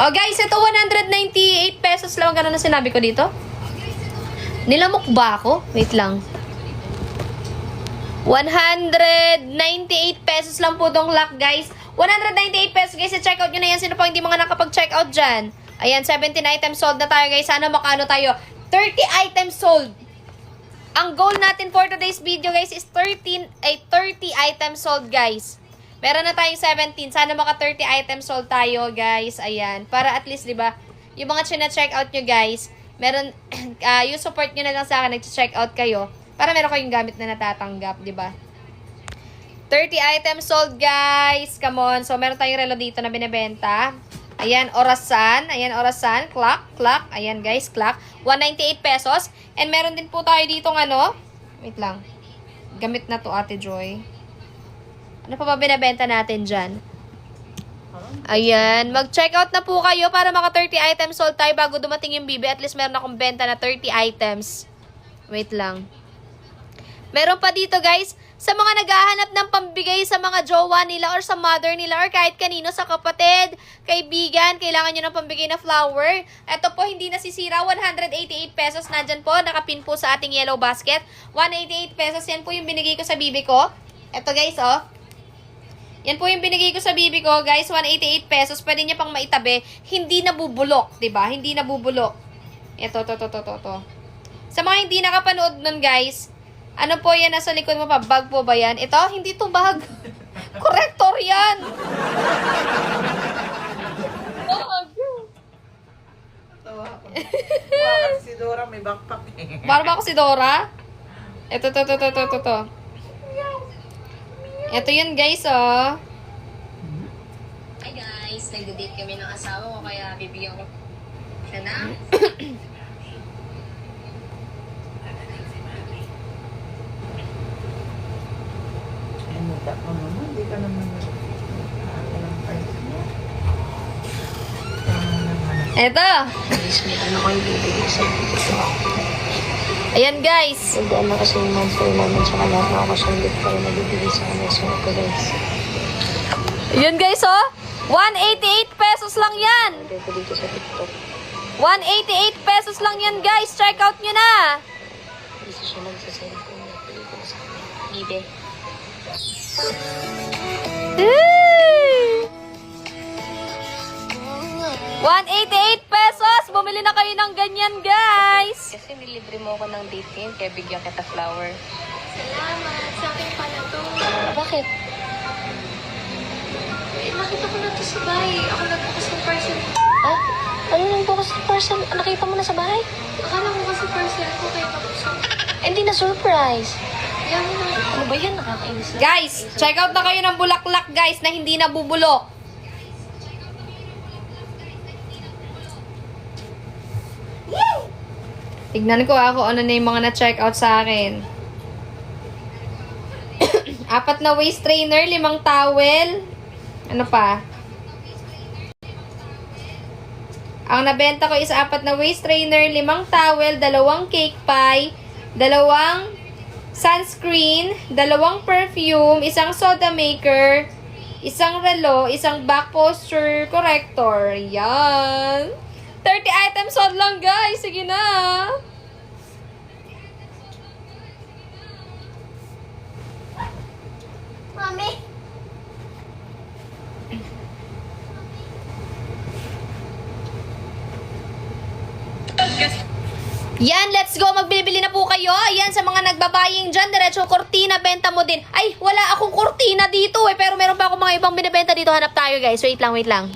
Oh, guys, ito 198 pesos lang. Ganun na sinabi ko dito. Nilamok ba ako? Wait lang. 198 pesos lang po tong lock, guys. 198 pesos, guys. I-check out nyo na yan. Sino pa hindi mga nakapag-check out dyan? Ayan, 17 items sold na tayo, guys. Sana makano tayo. 30 items sold. Ang goal natin for today's video, guys, is 30 items sold, guys. Meron na tayong 17. Sana maka 30 items sold tayo, guys. Ayan. Para at least, di ba, yung mga china-check out nyo, guys, meron, yung support nyo na lang sa akin, nag-check out kayo. Para meron kayong gamit na natatanggap, di ba? 30 items sold, guys. Come on. So, meron tayong relo dito na binibenta. Ayan, orasan. Ayan, orasan. Clock. Ayan, guys, clock. 198 pesos. And meron din po tayo dito ano. Wait lang. Gamit na to, Ate Joy. Ano pa ba binibenta natin dyan? Ayan. Mag-check out na po kayo para maka 30 items sold tayo bago dumating yung bibi. At least meron akong benta na 30 items. Wait lang. Meron pa dito, guys. Sa mga naghahanap ng pambigay sa mga jowa nila or sa mother nila or kahit kanino, sa kapatid, kaibigan, kailangan nyo ng pambigay na flower. Ito po, hindi nasisira. 188 pesos. Nandyan po, nakapin po sa ating yellow basket. 188 pesos. Yan po yung binigay ko sa bibi ko. Ito, guys, oh. Yan po yung binigay ko sa bibi ko, guys. 188 pesos. Pwede niya pang maitabi. Hindi nabubulok, diba? Hindi nabubulok. Ito. Sa mga hindi nakapanood nun, guys, ano po yan nasa likod mo pa? Bag po ba yan? Ito? Hindi to bag. Corrector yan. Bag. Tawa ako. Bakit si Dora may backpack eh. Para ba ako si Dora? Ito. Ito yun, guys, oh. Hi guys, nagde-date kami ng asawa ko kaya bibigyan ko siya na. Ano ka naman? Hindi ka naman nakakalang price mo. Ito. Ano ko yung bibigyan sa dito? Ayan, guys. Nagdaan na kasi yung monthly namin sa lahat na ako siyang gift para nabibigay sa kanya. So ito guys. Ayan, guys, oh. 188 pesos lang yan. Nagdaan ko dito sa TikTok. 188 pesos lang yan, guys. Check out nyo na. Kasi siya nagsasend ko yung pelikula sa kanya. Gibe. Hey! 188 pesos. Bumili na kayo ng ganyan. yan, guys. Kasi nilibre mo ako ng date ngayon, kaya bigyan kita flower. Salamat. Sa akin pala to. Bakit? Eh, nakita ko na to sa bahay. Ako nagbukas ng parcel. Ah? Ano nang bukas ng parcel? Nakita mo na sa bahay? Akala ko kasi parcel ko kaya tapos ko. Hindi na surprise. Yan mo na. Ano ba yan? Nakakainis na. Guys, check out na kayo ng bulaklak, guys, na hindi nabubulok. Tignan ko ako ano na yung mga na-check out sa akin. 4 na waist trainer, 5 towel. Ano pa? Ang nabenta ko is 4 na waist trainer, 5 towel, 2 cake pie, 2 sunscreen, 2 perfume, 1 soda maker, 1 relo, 1 back posture corrector. Yan. 30 items sold lang, guys. Sige na. Mami. Yan, let's go. Magbibili na po kayo. Ayan, sa mga nagbabaying dyan, diretsong kortina, benta mo din. Ay, wala akong kortina dito eh. Pero meron pa akong mga ibang binibenta dito. Hanap tayo, guys. Wait lang, wait lang.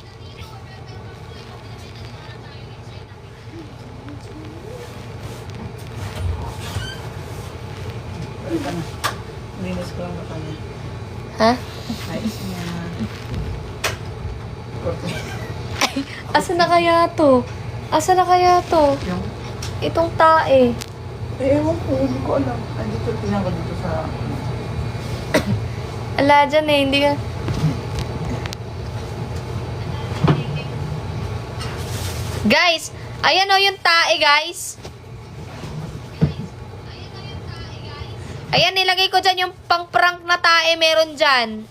Linis ko lang na kanya. Ha? Ayos niya. Asa na kaya to? Asa na kaya to? Yung, Itong tae. ewan ko, hindi ko alam. Andito, tingnan ko dito sa... Ala dyan eh, hindi ka... Guys, ayan o yung tae, guys. Ayan, nilagay ko dyan yung pang-prank na tae meron dyan.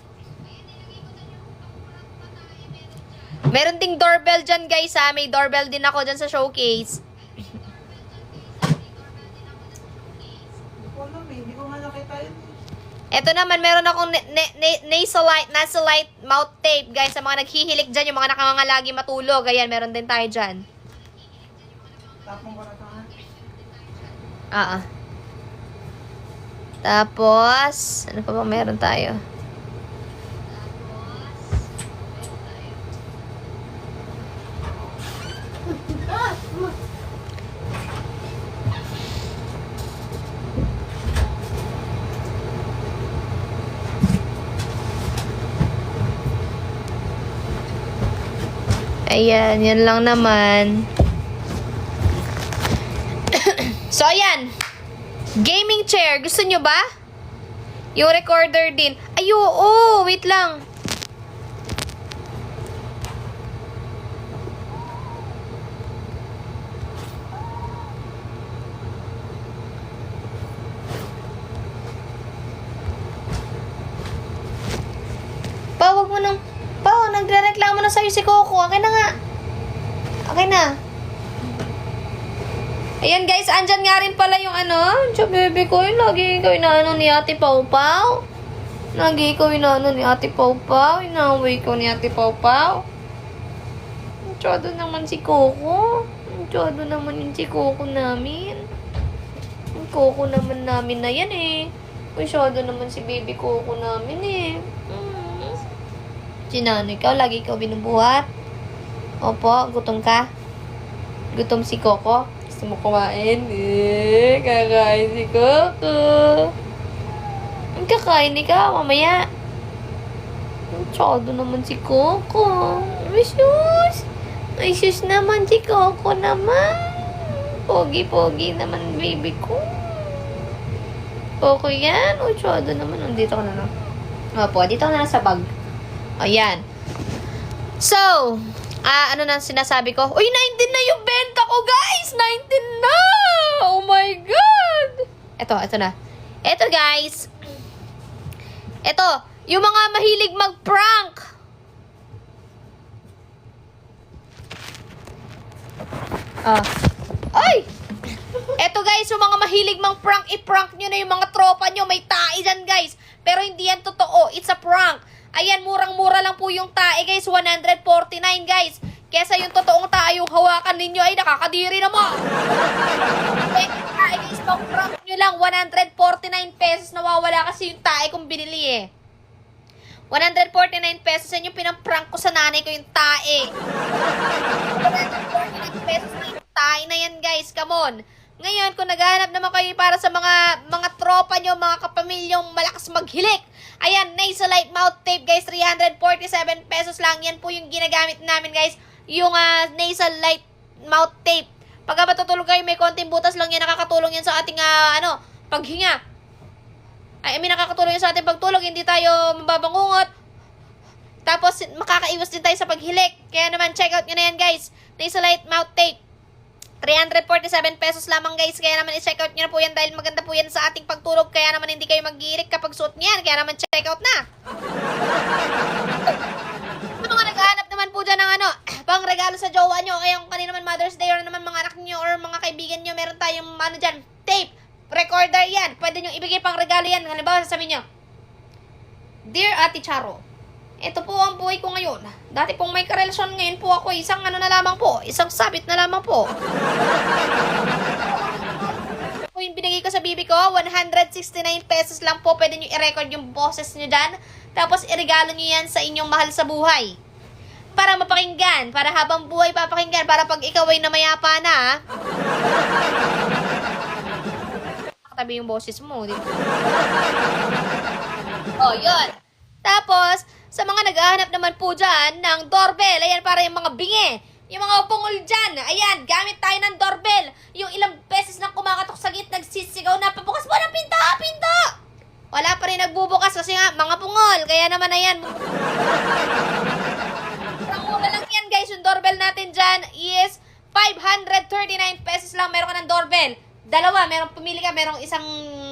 Meron ding doorbell dyan, guys, ha. May doorbell din ako dyan sa showcase. Hindi ko alam eh, hindi ko nga nakita yun. Ito naman, meron akong nasalite mouth tape, guys. Sa mga naghihilik dyan, yung mga nakangalagi matulog. Ayan, meron din tayo dyan. Tapong ko na ito, ha? Tapos, ano pa ba meron tayo? Ayan, yan lang naman. So, ayan. Gaming chair. Gusto nyo ba? Yung recorder din. Ay, oo. Wait lang. Wag mo nang... nagre-reklamo na sa'yo si Coco. Akin na nga. Akin na. Ayan guys, andyan nga rin pala yung ano. Tiyo bebe ko, lagi ikaw inaano ni Ate Pau Pau. Lagi ikaw inaano ni Ate Pau Pau. Inaway ko ni Ate Pau Pau. Masyado naman si Coco. Masyado naman yung si Coco namin. Yung Coco naman namin na yan eh. Masyado naman si baby Coco namin eh. Sinano ikaw, lagi ikaw binubuhat. Opo, gutom ka? Gutom si Coco? Gusto mo kumain? Eh, kakain si Coco. Kakain ikaw, mamaya. Masyado naman si Coco. Ay, sus. Ay, sus naman si Coco naman. Pogi-pogi naman, baby ko. Coco yan. Masyado naman. Dito ka na lang. Opo, dito ka na lang sa bag. Ayan. So, ano na sinasabi ko? Uy, 19 na yung benta ko, guys! 19 na! Oh my God! Ito na. Ito, guys. Ito, yung mga mahilig mag-prank. Ay! Ito, guys, yung mga mahilig mang-prank, i-prank nyo na yung mga tropa nyo. May tae dyan, guys. Pero hindi yan totoo. It's a prank. Ayan, murang-mura lang po yung tae, guys. 149, guys. kesa yung totoong tayo hawakan ninyo ay nakakadiri naman. Eh, tae guys, pang-prank nyo lang, 149 pesos nawawala kasi yung tae kong binili eh. 149 pesos yan yung pinang-prank ko sa nanay ko yung tae. 149 pesos na yung tae na yan guys, come on. Ngayon, kung naghahanap naman kayo para sa mga tropa nyo, mga kapamilyong malakas maghilik, ayan, Nasalite mouth tape guys, 347 pesos lang. Yan po yung ginagamit namin guys, yung Nasalite mouth tape. Pagka matutulog kayo, may konting butas lang yan, nakakatulong yan sa ating paghinga. Nakakatulong yan sa ating pagtulog, hindi tayo mababangungot. Tapos, makakaiwas din tayo sa paghilik. Kaya naman, check out nyo na yan guys, Nasalite mouth tape. 347 pesos lamang guys. Kaya naman i-check out nyo na po yan dahil maganda po yan sa ating pagtulog. Kaya naman hindi kayo mag-iirik kapag suot nyo yan. Kaya naman check out na. Mga naghahanap naman po dyan ng pang regalo sa jowa nyo. Kaya kung kanina naman Mother's Day or naman mga anak nyo or mga kaibigan nyo, meron tayong dyan, tape, recorder yan. Pwede nyo ibigay pang regalo yan. Halimbawa sasabihin nyo, Dear Ate Charo, ito po ang buhay ko ngayon. Dati pong may karelasyon, ngayon po ako isang na lamang po. Isang sabit na lamang po. Po yung binigay ko sa bibi ko, 169 pesos lang po. Pwede nyo i-record yung boses nyo dyan. Tapos i-regalo nyo yan sa inyong mahal sa buhay. Para mapakinggan. Para habang buhay papakinggan. Para pag ikaw ay namayapa na. Nakatabi yung boses mo. Di ba? Oh, yun. Tapos, sa mga naghahanap naman po dyan ng doorbell, ayan, para yung mga bingi, yung mga bungol dyan, ayan, gamit tayo ng doorbell. Yung ilang beses nang kumakatok sa gate, nagsisigaw na, pabukas mo ng pinto, pinto! Wala pa rin nagbubukas kasi nga, mga bungol, kaya naman ayan. Ang mura lang yan guys, yung doorbell natin dyan is 539 pesos lang, meron ka ng doorbell. Dalawa, pumili ka, merong isang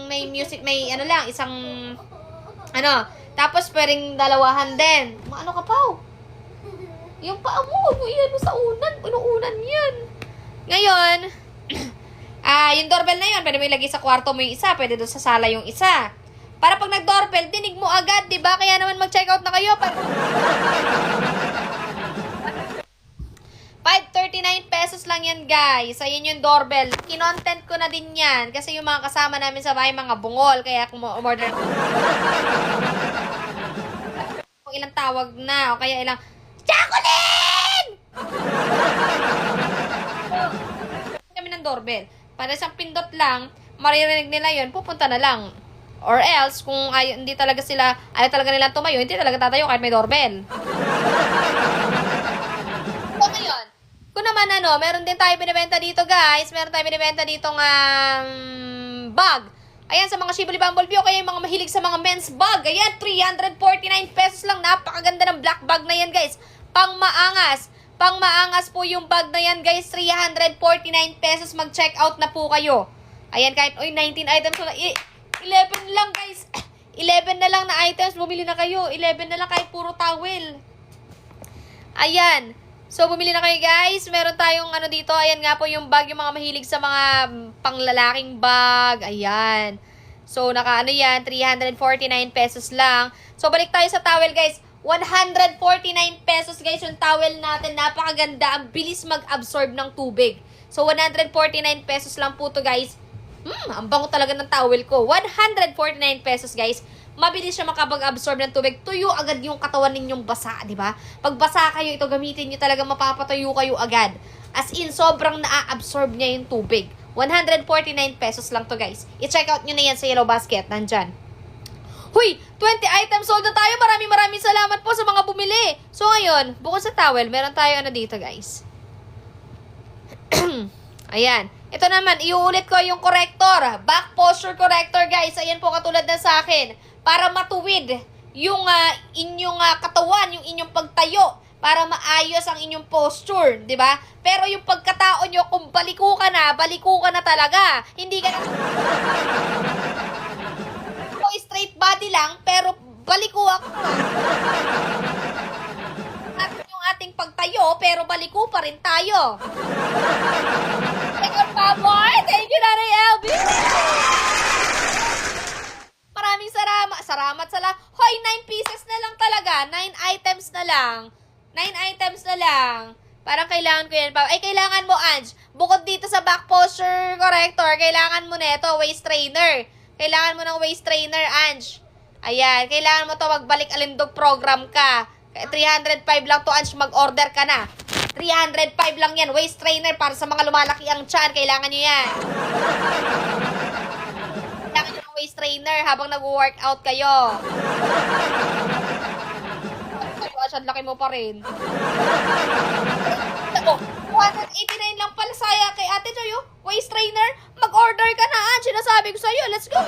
may music, may isang tapos pwedeng dalawahan din. Ano ka pa? Yung paa mo, yan sa unan. Unan yan. Ngayon, yung doorbell na yun, pwede mo ilagay sa kwarto mo yung isa, pwede doon sa sala yung isa. Para pag nag-doorbell, dinig mo agad, di ba? Kaya naman mag-check out na kayo. 539 pesos lang yan, guys. Ayun yung doorbell. Kinontent ko na din yan. Kasi yung mga kasama namin sa bahay, mga bungol. Kaya kung umorder kung ilang tawag na, o kaya ilang, Jacqueline! Kami ng doorbell. Para isang pindot lang, maririnig nila yun, pupunta na lang. Or else, kung hindi talaga sila, ayaw talaga nilang tumayo, hindi talaga tatayo kahit may doorbell. So, ngayon, kung naman meron din tayo binibenta dito guys, meron tayo binibenta ditong bag. Ayan, sa mga Shibuli Bumblebee o kaya yung mga mahilig sa mga men's bag. Ayan, 349 pesos lang. Napakaganda ng black bag na yan, guys. Pang maangas. Pang maangas po yung bag na yan, guys. 349 pesos. Mag-check out na po kayo. Ayan, kahit, 19 items. 11 lang, guys. 11 na lang na items. Bumili na kayo. 11 na lang kahit puro towel. Ayan. So, bumili na kayo, guys. Meron tayong dito. Ayan nga po yung bag, yung mga mahilig sa mga panglalaking bag. Ayan. So, yan. 349 pesos lang. So, balik tayo sa towel, guys. 149 pesos, guys, yung towel natin. Napakaganda. Ang bilis mag-absorb ng tubig. So, 149 pesos lang po to, guys. Ang bango talaga ng towel ko. 149 pesos, guys. Mabilis siya makapag-absorb ng tubig. Tuyo agad yung katawan ninyong basa, di ba? Pag basa kayo, ito gamitin nyo talaga, mapapatuyo kayo agad. As in, sobrang na-absorb niya yung tubig. 149 pesos lang to, guys. I-check out nyo na yan sa Yellow Basket. Nandyan. Huy! 20 items sold na tayo. Maraming salamat po sa mga bumili. So, ngayon, bukod sa towel, meron tayo dito, guys. Ayan. Ito naman, iuulit ko yung corrector. Back posture corrector, guys. Ayan po, katulad na sa akin. Para matuwid yung inyong katawan, yung inyong pagtayo. Para maayos ang inyong posture, di ba? Pero yung pagkatao nyo, kung baliko ka na talaga. Hindi ka na... straight body lang, pero baliko ako. At yung ating pagtayo, pero baliko pa rin tayo. Thank you, Paboy! Thank you, Nanay Elby! Maraming salamat Hoy, 9 pieces na lang talaga. 9 items na lang. 9 items na lang. Parang kailangan ko yan pa. Ay, kailangan mo, Ange. Bukod dito sa back posture corrector, kailangan mo nito, waist trainer. Kailangan mo ng waist trainer, Ange. Ayan, kailangan mo to magbalik alindog program ka. 305 lang to, Ange, mag-order ka na. 305 lang yan, waist trainer para sa mga lumalaki ang tiyan. Kailangan nyo yan. Kailangan nyo ng waist trainer habang nag-workout kayo. Ang laki mo pa rin. Oh, 189 lang pala saya kay Ate Joy, oh. Waist trainer, mag-order ka na, Ange. Sinasabi ko sa'yo, let's go.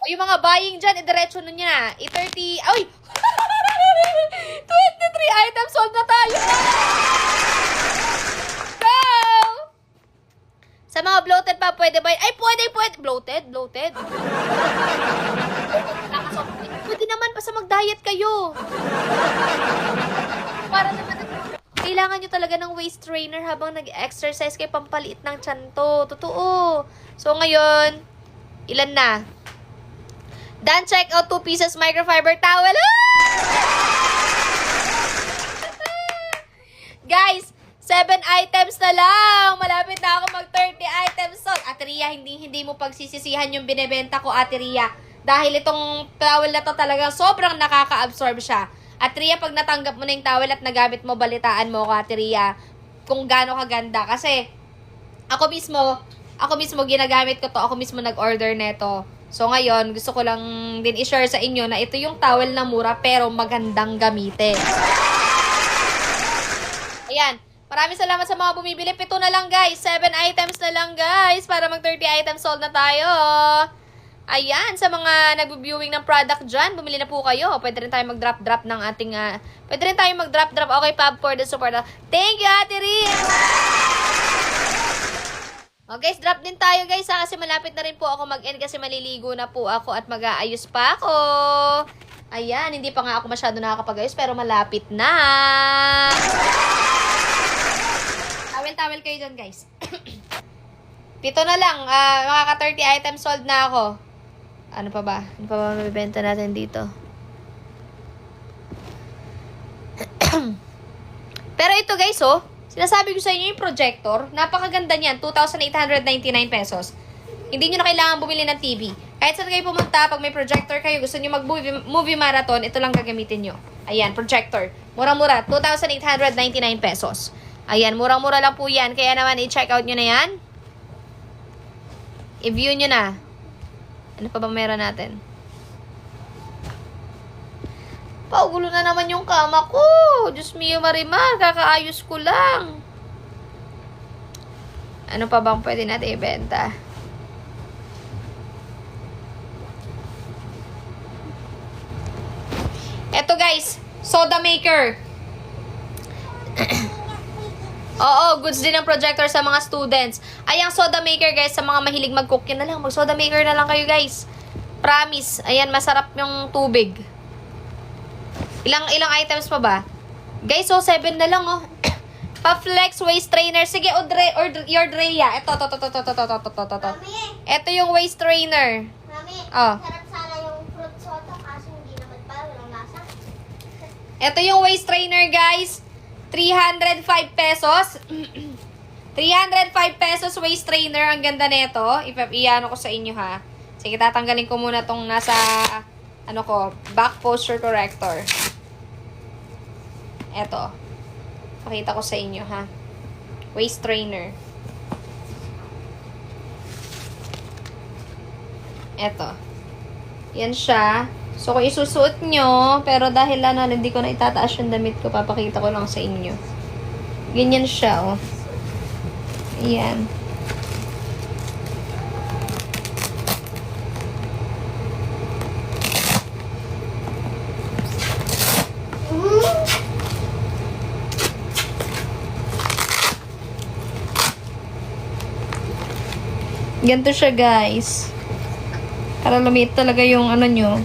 O, yung mga buying dyan, diretso nun niya. 30, ay! 23 items sold na tayo. Go! Sa mga bloated pa, pwede ba? Ay, pwede. Bloated? Pwede naman pa sa mag-diet kayo. Para naman, kailangan nyo talaga ng waist trainer habang nag-exercise kayo, pampaliit ng tiyan to. Totoo. So, ngayon, ilan na? Done, check out 2 pieces microfiber towel. Guys, 7 items na lang. Malapit na ako mag 30 items sold. Ate Ria, hindi mo pagsisisihan yung binebenta ko, Ate Ria. Dahil itong towel na to talaga sobrang nakaka-absorb siya. At Ria, pag natanggap mo na yung towel at nagamit mo, balitaan mo ko, Ate Ria, kung gaano kaganda. Kasi, ako mismo ginagamit ko to. Ako mismo nag-order neto. So, ngayon, gusto ko lang din i-share sa inyo na ito yung towel na mura pero magandang gamitin. Ayan. Maraming salamat sa mga bumibili. 7 na lang, guys. 7 items na lang, guys. Para mag 30 items sold na tayo. Ayan, sa mga nag-viewing ng product dyan, bumili na po kayo. Pwede rin tayo mag-drop-drop ng ating, pwede rin tayo mag-drop-drop. Okay, Pab, for the support. Thank you, Ate Ria! O guys, drop din tayo guys kasi malapit na rin po ako mag-end kasi maliligo na po ako at mag-aayos pa ako. Ayan, hindi pa nga ako masyado nakakapag-ayos pero malapit na. Tawel-tawel kayo dyan guys. 7 na lang, makaka 30 items sold na ako. Ano pa ba? Ano pa ba mabibenta natin dito? Pero ito guys, oh. Sinasabi ko sa inyo yung projector. Napakaganda niyan. 2,899 pesos. Hindi nyo na kailangan bumili ng TV. Kahit saan kayo pumunta, pag may projector kayo, gusto nyo mag-movie marathon, ito lang gagamitin nyo. Ayan, projector. Murang-mura. 2,899 pesos. Ayan, murang-mura lang po yan. Kaya naman, i-check out nyo na yan. I-view nyo na. Ano pa bang meron natin? Paugulo na naman yung kama ko. Diyos mio Marimar, kakaayos ko lang. Ano pa bang pwede natin ibenta? Eto guys, soda maker. Oo, goods din ang projector sa mga students. Ay, ang soda maker guys, sa mga mahilig mag-cook, yun na lang. Mag-soda maker na lang kayo guys. Promise. Ayan, masarap yung tubig. Ilang items pa ba? Guys, so 7 na lang, oh. Pa-flex waist trainer. Sige, your Drea. Ito. Ito yung waist trainer. Mami, Oh. sarap sana yung fruit soda kaso hindi naman pa, walang lasa. Ito yung waist trainer, guys. 305 pesos. 305 pesos waist trainer. Ang ganda nito. Iano ko sa inyo, ha. Sige, tatanggalin ko muna tong nasa, back posture corrector. Eto. Pakita ko sa inyo, ha. Waist trainer. Eto. Yan siya. So, kung isusuot nyo, pero dahil hindi ko na itataas yung damit ko, papakita ko lang sa inyo. Ganyan siya, oh. Ayan. Ganito siya, guys. Para lumiit talaga yung nyo.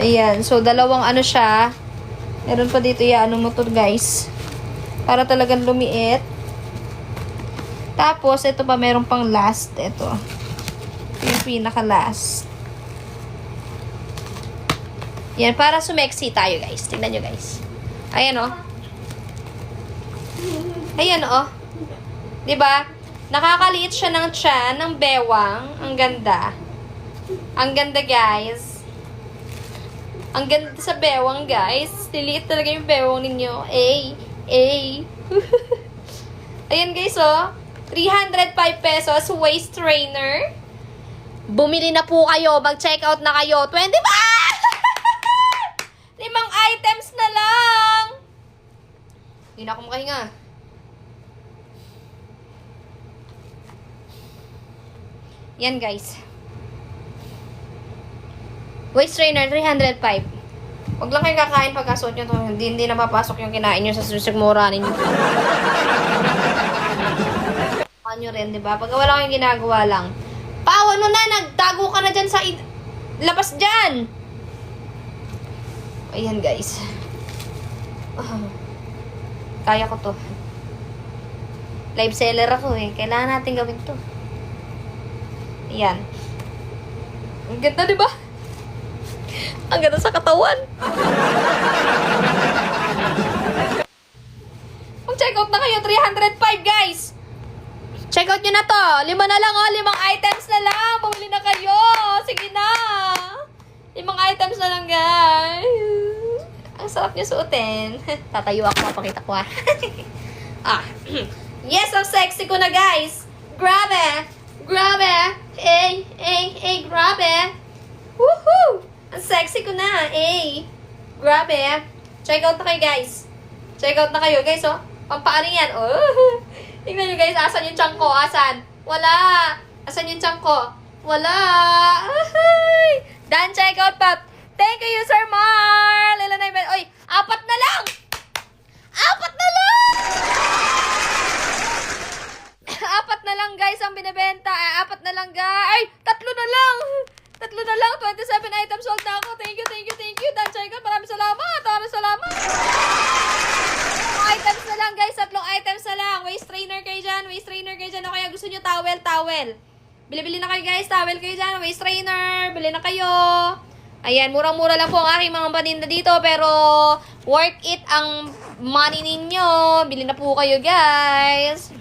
Ayan. So, dalawang siya. Meron pa dito mo to, guys. Para talagang lumiit. Tapos, ito pa, meron pang last. Ito. Yung pinaka-last. Yan, para sumexy tayo, guys. Tingnan nyo, guys. Ayan, oh. Ayan, oh. Diba? Nakakaliit siya ng tiyan, ng bewang. Ang ganda. Ang ganda, guys. Ang ganda sa bewang, guys. Liliit talaga yung bewang ninyo. Ay. Ayan, guys, oh. 305 pesos, waist trainer. Bumili na po kayo. Mag-check out na kayo. 25! 5 items na lang. Hindi na ako makahinga. Yan, guys. Waist trainer, 305. Huwag lang kayo kakain pagkasuot nyo to. Hindi na mapasok yung kinain nyo sa susikmura ninyo. Nyo rin, diba? Pag wala kayong ginagawa lang. Pao, ano na? Nagtago ka na dyan sa labas dyan! Ayan, guys. Kaya ko to. Live seller ako eh. Kailangan natin gawin to. Ayan. Ang ganda, diba? Ang ganda sa katawan. Mag-check out na kayo. 305, guys! Check out nyo na to. 5 na lang, oh. 5 items na lang. Bumili na kayo. Sige na. 5 items na lang, guys. Ang sarap niya suotin. Tatayo ako. Mapakita ko, Yes, ang sexy ko na, guys. Grabe. Grabe. Grabe. Woohoo. Ang sexy ko na. Grabe. Check out na kayo, guys. Check out na kayo, guys, oh. Pampaano yan? Oh. Tingnan nyo, guys. Asan yung chunk ko? Asan? Wala. Asan yung chunk ko? Wala. Ay. Done check out, Pop. Thank you, Sir Mar. Ilan na yung... Oy, 4 na lang. 4 na lang. 4 na lang, guys, ang binibenta. 4 na lang, guys. Ay, 3 na lang. 3 na lang. 27 items sold na ako. Thank you. Done check out. Maraming salamat. Items na lang, guys. 3 items na lang. Waist trainer kayo dyan. O kaya gusto nyo towel. Bili-bili na kayo, guys. Towel kayo dyan. Waist trainer. Bili na kayo. Ayan, murang-mura lang po ang aking mga paninda dito. Pero, worth it ang money ninyo. Bili na po kayo, guys.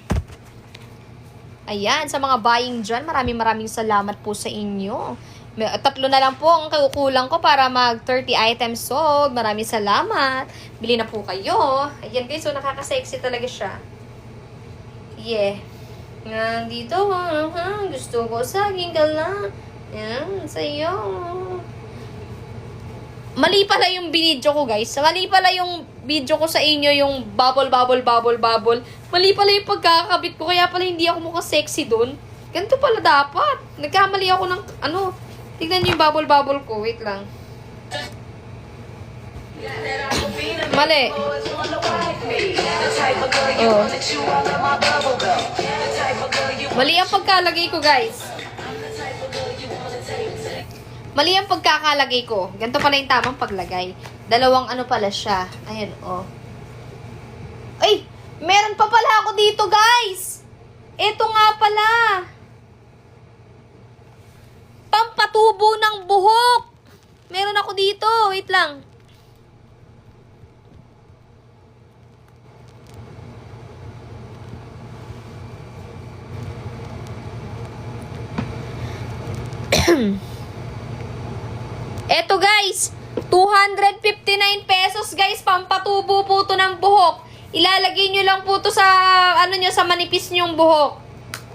Ayan, sa mga buying dyan, maraming salamat po sa inyo. 3 na lang po ang kukulang ko para mag 30 items sold. Maraming salamat. Bili na po kayo. Ayan, guys, so nakaka-sexy talaga siya. Yeah. Nandito, gusto ko saging ka lang. Yan, sa'yo. Mali pala yung binidyo ko, guys. Mali pala yung video ko sa inyo, yung bubble. Mali pala yung pagkakabit ko, kaya pala hindi ako mukhang sexy dun. Ganito pala dapat. Nagkamali ako ng, tignan nyo yung bubble ko. Wait lang. Mali. Oh. Mali ang pagkalagay ko, guys. Mali ang pagkakalagay ko. Ganito pala yung tamang paglagay. 2 pala siya. Ayan, oh. Ay! Meron pa pala ako dito, guys! Ito nga pala. Pampatubo ng buhok. Meron ako dito. Wait lang. Eto, guys, 259 pesos, guys, pampatubo po to ng buhok. Ilalagay nyo lang po to sa, sa manipis nyong buhok.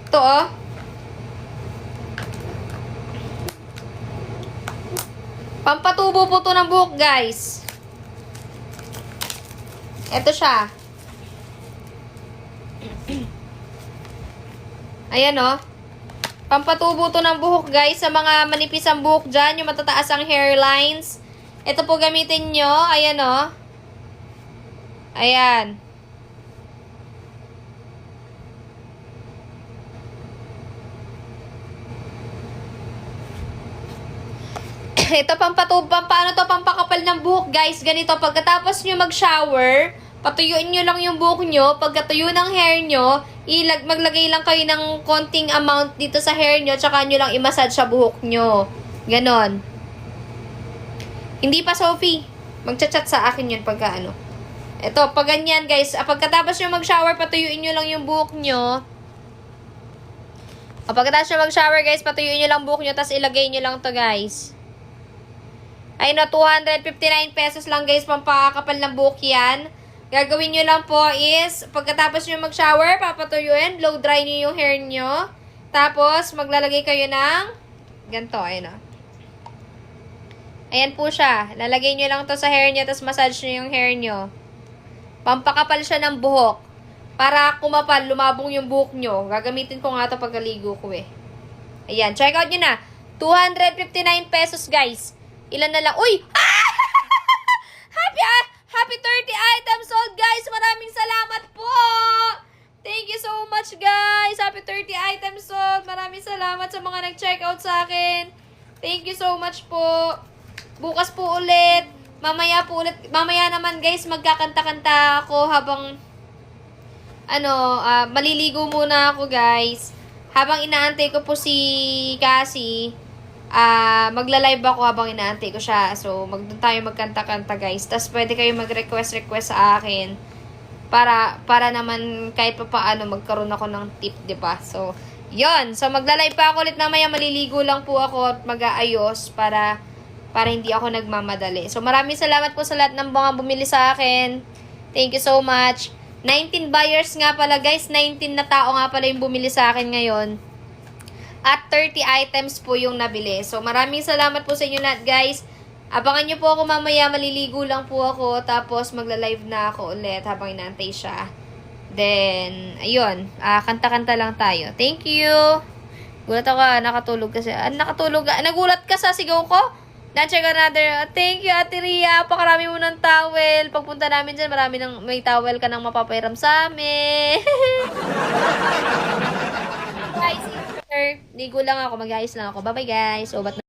Ito, oh. Pampatubo po to ng buhok, guys. Eto siya. Ayan, oh. Pampatubo to ng buhok, guys, sa mga manipis ang buhok dyan, yung matataas ang hairlines. Ito po gamitin nyo. Ayan, oh. Ayan. Ito, pampakapal ng buhok, guys. Ganito, pagkatapos nyo mag-shower, patuyuin nyo lang yung buhok nyo. Pagkatuyo ng hair nyo, maglagay lang kayo ng konting amount dito sa hair nyo, tsaka nyo lang i-massage sa buhok nyo. Ganon. Hindi pa, Sophie. Magchat-chat sa akin yun pagka ano. Ito, pag ganyan, guys. Pagkatapos nyo mag-shower, patuyuin nyo lang yung buhok nyo. Pagkatapos nyo mag-shower, guys, patuyuin nyo lang buhok nyo, tapos ilagay nyo lang to, guys. Ay, no, 259 pesos lang, guys, pampakapal ng buhok yan. Gagawin nyo lang po is, pagkatapos nyo mag-shower, papatuyuin, blow dry nyo yung hair nyo. Tapos, maglalagay kayo ng ganito, ayun o. Ayan po siya. Lalagay nyo lang to sa hair nyo, tapos massage nyo yung hair nyo. Pampakapal siya ng buhok. Para kumapal, lumabong yung buhok nyo. Gagamitin ko nga to pagkaligo ko eh. Ayan, check out nyo na. 259 pesos, guys. Ilan na lang? Uy! Happy 30 items sold, guys. Maraming salamat po. Thank you so much, guys. Happy 30 items sold. Maraming salamat sa mga nag-check out sa akin. Thank you so much po. Bukas po ulit. Mamaya po ulit. Mamaya naman, guys, magkakanta-kanta ako habang maliligo muna ako, guys. Habang inaantay ko po si Cassie, magla-live ako habang inaantay ko siya. So, doon tayo magkanta-kanta, guys. Tapos, pwede kayo mag-request sa akin. Para naman kahit pa paano magkaroon ako ng tip, diba? So, yon. So, magla-live pa ako ulit mamaya. Maliligo lang po ako at mag-aayos para hindi ako nagmamadali. So, maraming salamat po sa lahat ng mga bumili sa akin. Thank you so much. 19 buyers nga pala, guys. 19 na tao nga pala yung bumili sa akin ngayon. At 30 items po yung nabili. So, maraming salamat po sa inyo lahat, guys. Abangan nyo po ako mamaya. Maliligo lang po ako. Tapos, magla-live na ako ulit habang inaantay siya. Then, ayun. Kanta-kanta lang tayo. Thank you. Gulat ako, nakatulog kasi. Nakatulog. Nagulat ka sa sigaw ko? Na-check another. Thank you, Ate Ria. Pakarami mo ng towel. Pagpunta namin dyan, may towel ka nang mapapairam sa amin. Guys, ligo lang ako. Mag-ayos lang ako. Bye-bye, guys. Ubat na.